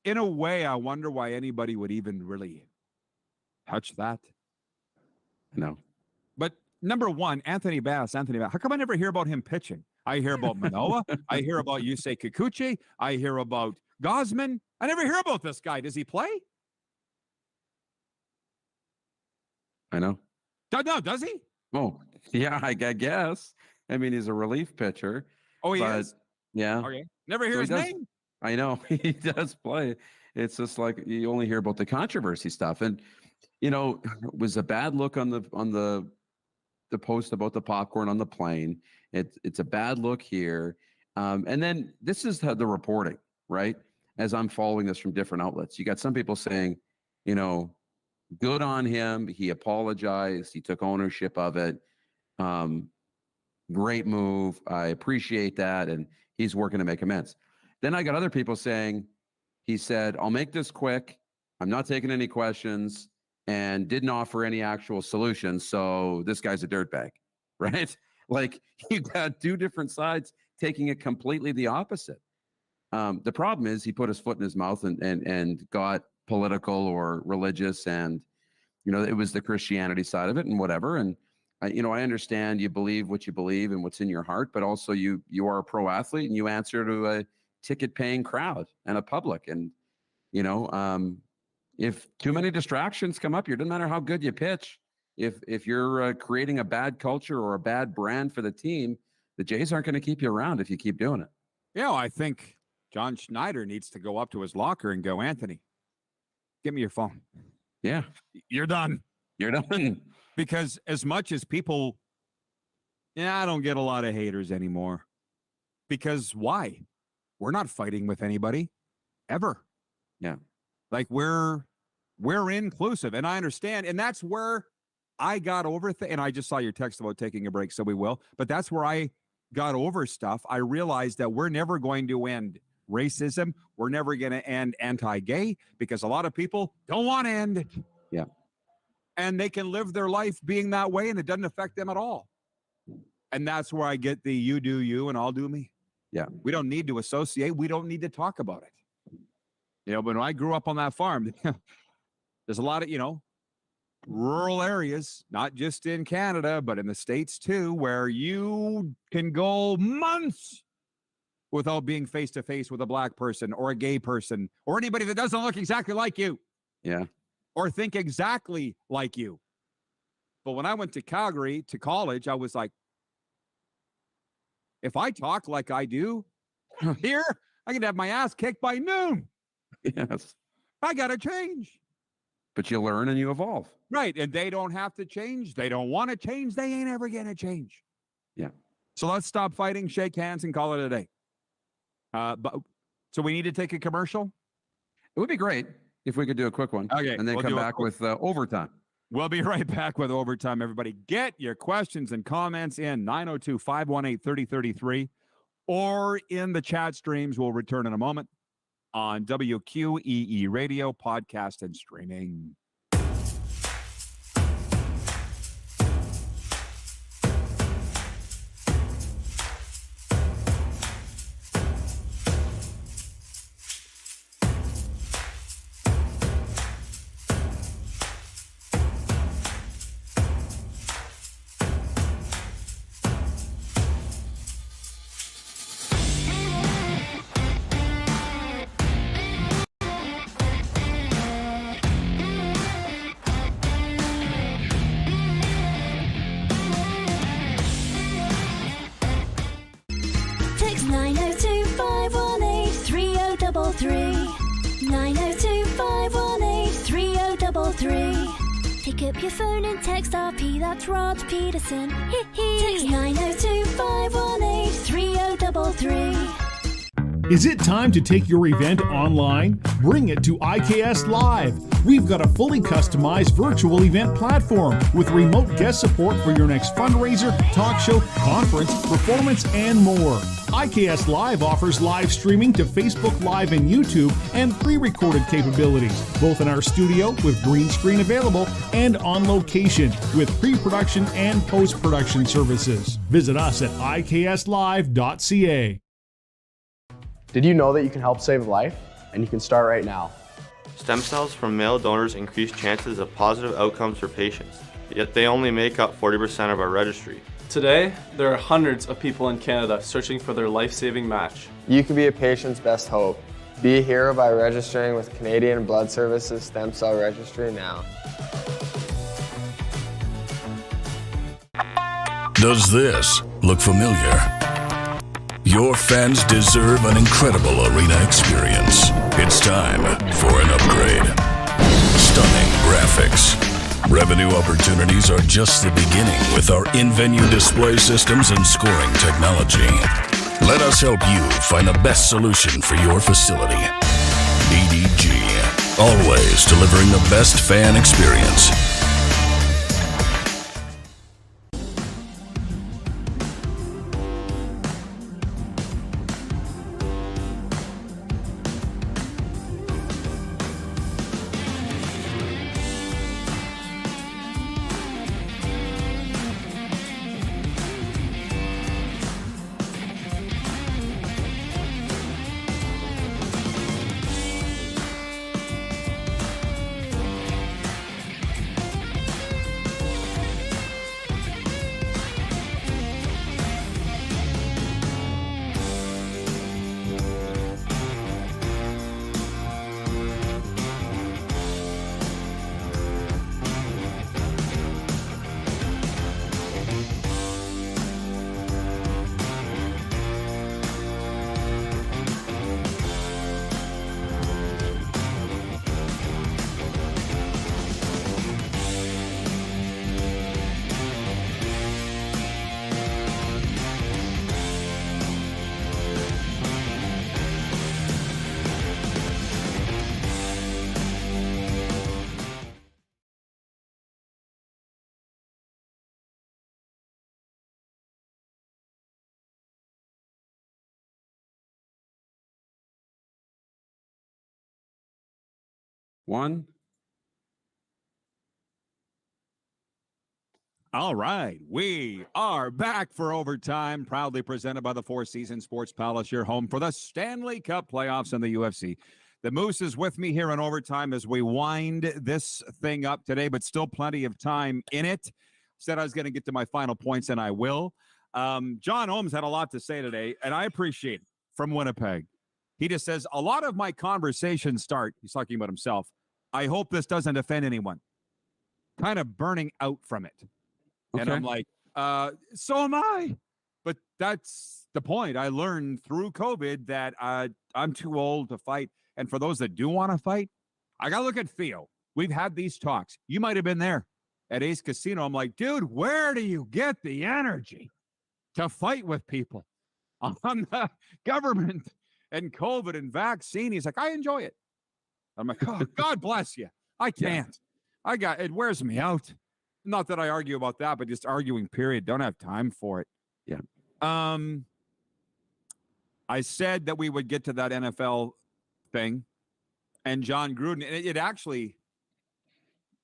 In a way, I wonder why anybody would even really touch that. No. But number 1, Anthony Bass. How come I never hear about him pitching? I hear about Manoa. I hear about Yusei Kikuchi. I hear about Gosman. I never hear about this guy. Does he play? I know. No, does he? Oh, yeah, I guess. I mean, he's a relief pitcher. Oh, he is? Yeah. Okay. Never hear his name. I know. He does play. It's just like you only hear about the controversy stuff. And, you know, it was a bad look on the post about the popcorn on the plane. It's a bad look here. And then this is the reporting, right? As I'm following this from different outlets, you got some people saying, you know, good on him. He apologized. He took ownership of it. Great move. I appreciate that. And he's working to make amends. Then I got other people saying, he said, I'll make this quick. I'm not taking any questions, and didn't offer any actual solutions. So this guy's a dirtbag, right? Like, you got 2 different sides taking it completely the opposite. The problem is he put his foot in his mouth and got political or religious, and, you know, it was the Christianity side of it and whatever. And, you know, I understand you believe what you believe and what's in your heart, but also you are a pro athlete and you answer to a ticket paying crowd and a public. And, you know, if too many distractions come up, it doesn't matter how good you pitch. If you're creating a bad culture or a bad brand for the team, the Jays aren't going to keep you around if you keep doing it. Yeah, I think John Schneider needs to go up to his locker and go, Anthony, give me your phone. Yeah. You're done. You're done. Because as much as people, I don't get a lot of haters anymore. Because why? We're not fighting with anybody ever. Yeah. Like we're inclusive, and I understand. And that's where I got over and I just saw your text about taking a break, so we will. But that's where I got over stuff. I realized that we're never going to end racism. We're never going to end anti-gay because a lot of people don't want to end it. Yeah. And they can live their life being that way, and it doesn't affect them at all. And that's where I get the you do you and I'll do me. Yeah. We don't need to associate. We don't need to talk about it. You know, but when I grew up on that farm, there's a lot of, you know, rural areas, not just in Canada, but in the States too, where you can go months without being face to face with a black person or a gay person or anybody that doesn't look exactly like you. Yeah. Or think exactly like you. But when I went to Calgary to college, I was like, if I talk like I do here, I can have my ass kicked by noon. Yes. I got to change. But you learn and you evolve. Right. And they don't have to change. They don't want to change. They ain't ever going to change. Yeah. So let's stop fighting, shake hands, and call it a day. So we need to take a commercial? It would be great if we could do a quick one. Okay. And then we'll come back with overtime. We'll be right back with Overtime, everybody. Get your questions and comments in 902-518-3033 or in the chat streams. We'll return in a moment on WQEE Radio, podcast, and streaming. Text 902-518-3033. 902-518-3033. Pick up your phone and text RP, that's Rod Pedersen. Text 902-518-3033. Is it time to take your event online? Bring it to IKS Live. We've got a fully customized virtual event platform with remote guest support for your next fundraiser, talk show, conference, performance, and more. IKS Live offers live streaming to Facebook Live and YouTube and pre-recorded capabilities, both in our studio with green screen available and on location with pre-production and post-production services. Visit us at ikslive.ca. Did you know that you can help save a life? And you can start right now. Stem cells from male donors increase chances of positive outcomes for patients, yet they only make up 40% of our registry. Today, there are hundreds of people in Canada searching for their life-saving match. You can be a patient's best hope. Be a hero by registering with Canadian Blood Services Stem Cell Registry now. Does this look familiar? Your fans deserve an incredible arena experience. It's time for an upgrade. Stunning graphics. Revenue opportunities are just the beginning with our in-venue display systems and scoring technology. Let us help you find the best solution for your facility. EDG, always delivering the best fan experience. One. All right, we are back for Overtime, proudly presented by the Four Seasons Sports Palace, your home for the Stanley Cup playoffs and the UFC. The Moose is with me here in Overtime as we wind this thing up today, but still plenty of time in it. Said I was going to get to my final points, and I will. John Holmes had a lot to say today, and I appreciate it, from Winnipeg. He just says, a lot of my conversations start, he's talking about himself, I hope this doesn't offend anyone. Kind of burning out from it. Okay. And I'm like, so am I. But that's the point. I learned through COVID that I'm too old to fight. And for those that do want to fight, I got to look at Theo. We've had these talks. You might have been there at Ace Casino. I'm like, dude, where do you get the energy to fight with people on the government and COVID and vaccine? He's like, I enjoy it. I'm like, oh, God bless you. I can't. It wears me out. Not that I argue about that, but just arguing, period. Don't have time for it. Yeah. I said that we would get to that NFL thing and John Gruden. And it actually,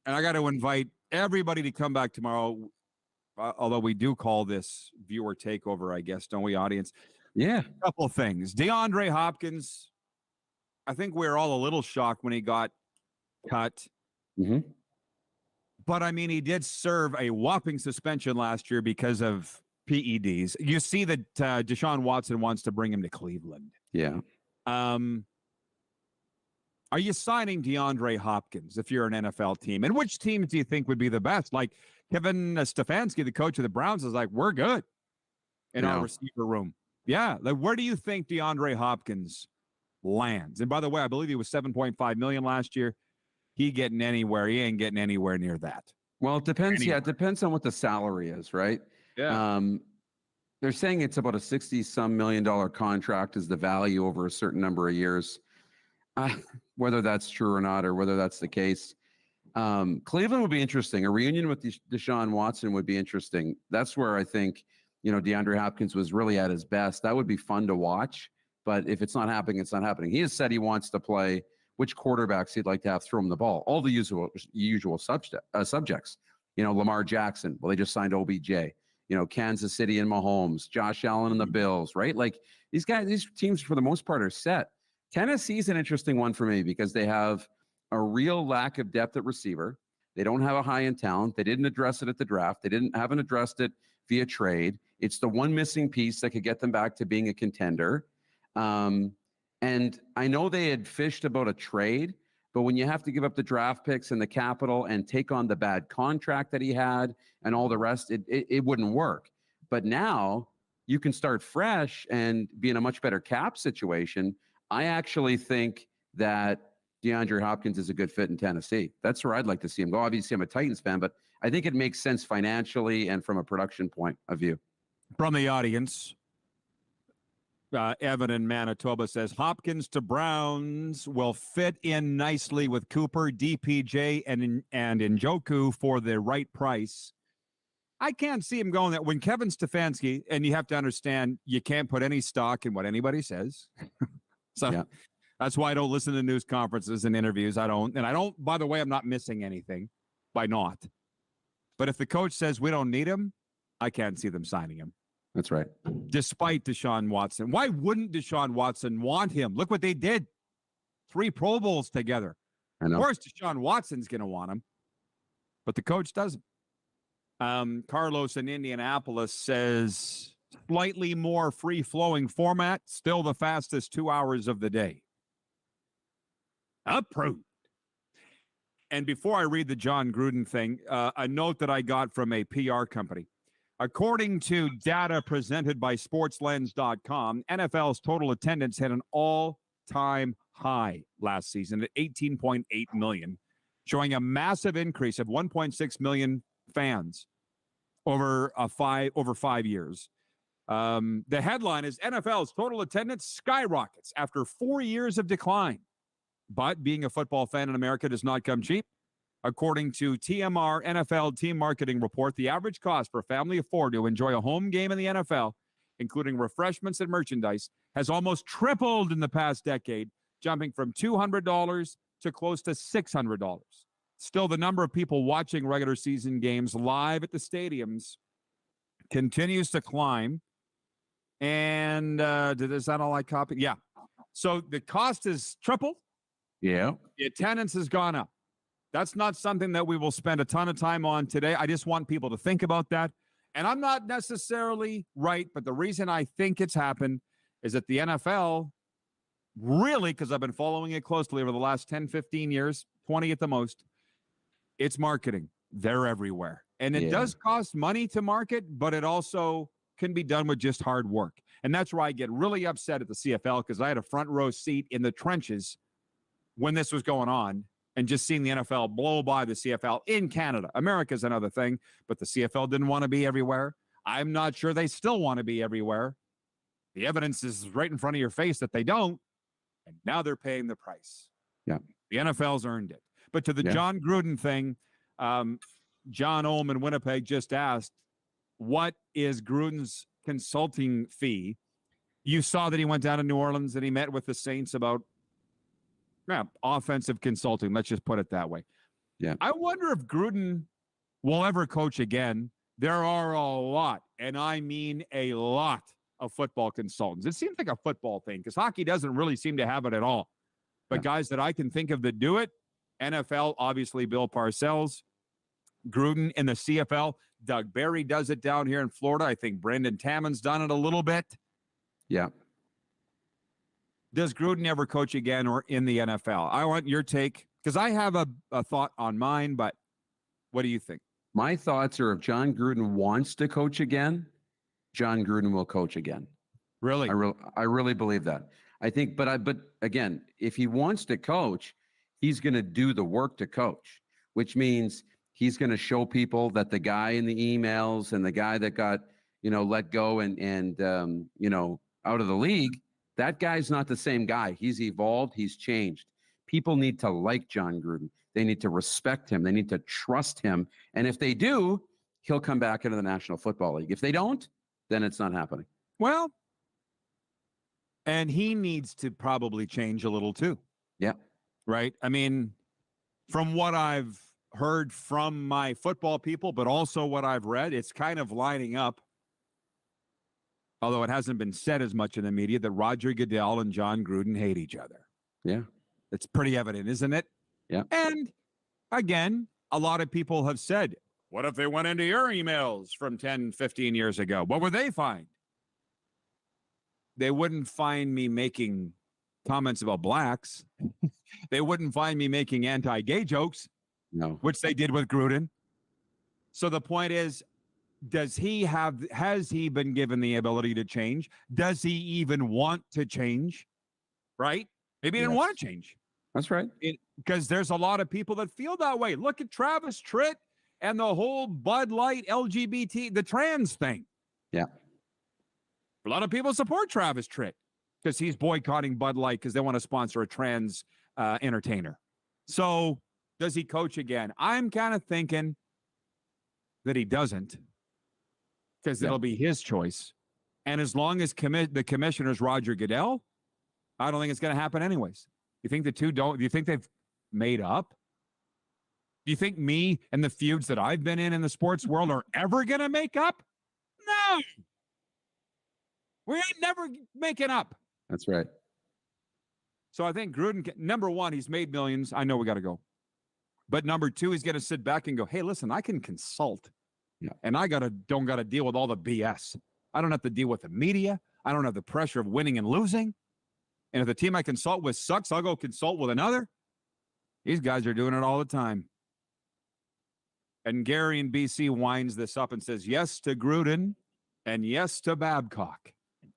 and I got to invite everybody to come back tomorrow, although we do call this viewer takeover, I guess, don't we, audience? Yeah. A couple of things. DeAndre Hopkins, I think we're all a little shocked when he got cut. Mm-hmm. But, I mean, he did serve a whopping suspension last year because of PEDs. You see that Deshaun Watson wants to bring him to Cleveland. Yeah. Are you signing DeAndre Hopkins if you're an NFL team? And which teams do you think would be the best? Like Kevin Stefanski, the coach of the Browns, is like, we're good in our receiver room. Yeah. Like, where do you think DeAndre Hopkins lands? And by the way, I believe he was $7.5 million last year. He ain't getting anywhere near that. Well, it depends. Yeah, it depends on what the salary is, right? Yeah. They're saying it's about a $60-some million contract is the value over a certain number of years. Whether that's true or not, or whether that's the case. Cleveland would be interesting. A reunion with Deshaun Watson would be interesting. That's where I think, DeAndre Hopkins was really at his best. That would be fun to watch. But if it's not happening, it's not happening. He has said he wants to play which quarterbacks he'd like to have throw him the ball. All the usual subjects. Lamar Jackson. Well, they just signed OBJ. Kansas City and Mahomes, Josh Allen and the Bills, right? Like these teams for the most part are set. Tennessee's an interesting one for me because they have a real lack of depth at receiver. They don't have a high-end talent. They didn't address it at the draft. They haven't addressed it via trade. It's the one missing piece that could get them back to being a contender. And I know they had fished about a trade, but when you have to give up the draft picks and the capital and take on the bad contract that he had and all the rest, it wouldn't work. But now you can start fresh and be in a much better cap situation. I actually think that DeAndre Hopkins is a good fit in Tennessee. That's where I'd like to see him go. Obviously, I'm a Titans fan, but I think it makes sense financially and from a production point of view. From the audience, Evan in Manitoba says, Hopkins to Browns will fit in nicely with Cooper, DPJ, and Njoku for the right price. I can't see him going that when Kevin Stefanski, and you have to understand, you can't put any stock in what anybody says. So that's why I don't listen to news conferences and interviews. I don't, by the way, I'm not missing anything by not. But if the coach says we don't need him, I can't see them signing him. That's right. Despite Deshaun Watson. Why wouldn't Deshaun Watson want him? Look what they did. 3 Pro Bowls together. I know. Of course, Deshaun Watson's going to want him, but the coach doesn't. Carlos in Indianapolis says, slightly more free-flowing format, still the fastest 2 hours of the day. Approved. And before I read the John Gruden thing, a note that I got from a PR company. According to data presented by sportslens.com, NFL's total attendance hit an all-time high last season at 18.8 million, showing a massive increase of 1.6 million fans over 5 years. The headline is NFL's total attendance skyrockets after 4 years of decline. But being a football fan in America does not come cheap. According to TMR NFL Team Marketing Report, the average cost for a family of 4 to enjoy a home game in the NFL, including refreshments and merchandise, has almost tripled in the past decade, jumping from $200 to close to $600. Still, the number of people watching regular season games live at the stadiums continues to climb. And is that all I copied? Yeah. So the cost has tripled. Yeah. The attendance has gone up. That's not something that we will spend a ton of time on today. I just want people to think about that. And I'm not necessarily right, but the reason I think it's happened is that the NFL really, because I've been following it closely over the last 10, 15 years, 20 at the most, it's marketing. They're everywhere. And it does cost money to market, but it also can be done with just hard work. And that's where I get really upset at the CFL, because I had a front row seat in the trenches when this was going on. And just seeing the NFL blow by the CFL in Canada. America's another thing, but the CFL didn't want to be everywhere. I'm not sure they still want to be everywhere. The evidence is right in front of your face that they don't, and now they're paying the price. Yeah. The NFL's earned it. But to the John Gruden thing, John Ohm in Winnipeg just asked, what is Gruden's consulting fee? You saw that he went down to New Orleans and he met with the Saints about offensive consulting. Let's just put it that way. Yeah. I wonder if Gruden will ever coach again. There are a lot, and I mean a lot, of football consultants. It seems like a football thing because hockey doesn't really seem to have it at all. But guys that I can think of that do it, NFL, obviously Bill Parcells, Gruden in the CFL, Doug Barry does it down here in Florida. I think Brendan Tammon's done it a little bit. Yeah. Does Gruden ever coach again or in the NFL? I want your take because I have a thought on mine, but what do you think? My thoughts are if John Gruden wants to coach again, John Gruden will coach again. Really? I really believe that. I think, but again, if he wants to coach, he's going to do the work to coach, which means he's going to show people that the guy in the emails and the guy that got, let go and out of the league, that guy's not the same guy. He's evolved. He's changed. People need to like John Gruden. They need to respect him. They need to trust him. And if they do, he'll come back into the National Football League. If they don't, then it's not happening. Well, and he needs to probably change a little too. Yeah. Right? I mean, from what I've heard from my football people, but also what I've read, it's kind of lining up, although it hasn't been said as much in the media, that Roger Goodell and John Gruden hate each other. Yeah. It's pretty evident, isn't it? Yeah. And again, a lot of people have said, what if they went into your emails from 10, 15 years ago? What would they find? They wouldn't find me making comments about blacks. They wouldn't find me making anti-gay jokes, no, which they did with Gruden. So the point is, has he been given the ability to change? Does he even want to change? Right? Maybe he didn't want to change. That's right. Because there's a lot of people that feel that way. Look at Travis Tritt and the whole Bud Light LGBT, the trans thing. Yeah. A lot of people support Travis Tritt because he's boycotting Bud Light because they want to sponsor a trans entertainer. So does he coach again? I'm kind of thinking that he doesn't because it'll be his choice. And as long as the commissioner's Roger Goodell, I don't think it's going to happen anyways. You think the two don't? Do you think they've made up? Do you think me and the feuds that I've been in the sports world are ever going to make up? No. We ain't never making up. That's right. So I think Gruden, number one, he's made millions. I know we got to go. But number two, he's going to sit back and go, hey, listen, I can consult. Yeah. And I don't got to deal with all the BS. I don't have to deal with the media. I don't have the pressure of winning and losing. And if the team I consult with sucks, I'll go consult with another. These guys are doing it all the time. And Gary in BC winds this up and says, yes to Gruden and yes to Babcock.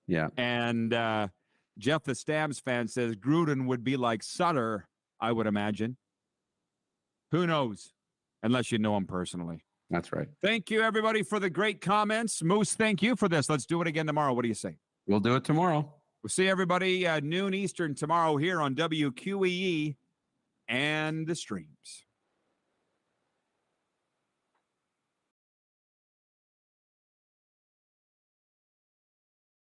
Yeah. And Jeff, the Stamps fan, says Gruden would be like Sutter, I would imagine. Who knows? Unless you know him personally. That's right. Thank you, everybody, for the great comments. Moose, thank you for this. Let's do it again tomorrow. What do you say? We'll do it tomorrow. We'll see everybody noon Eastern tomorrow here on WQEE and the streams.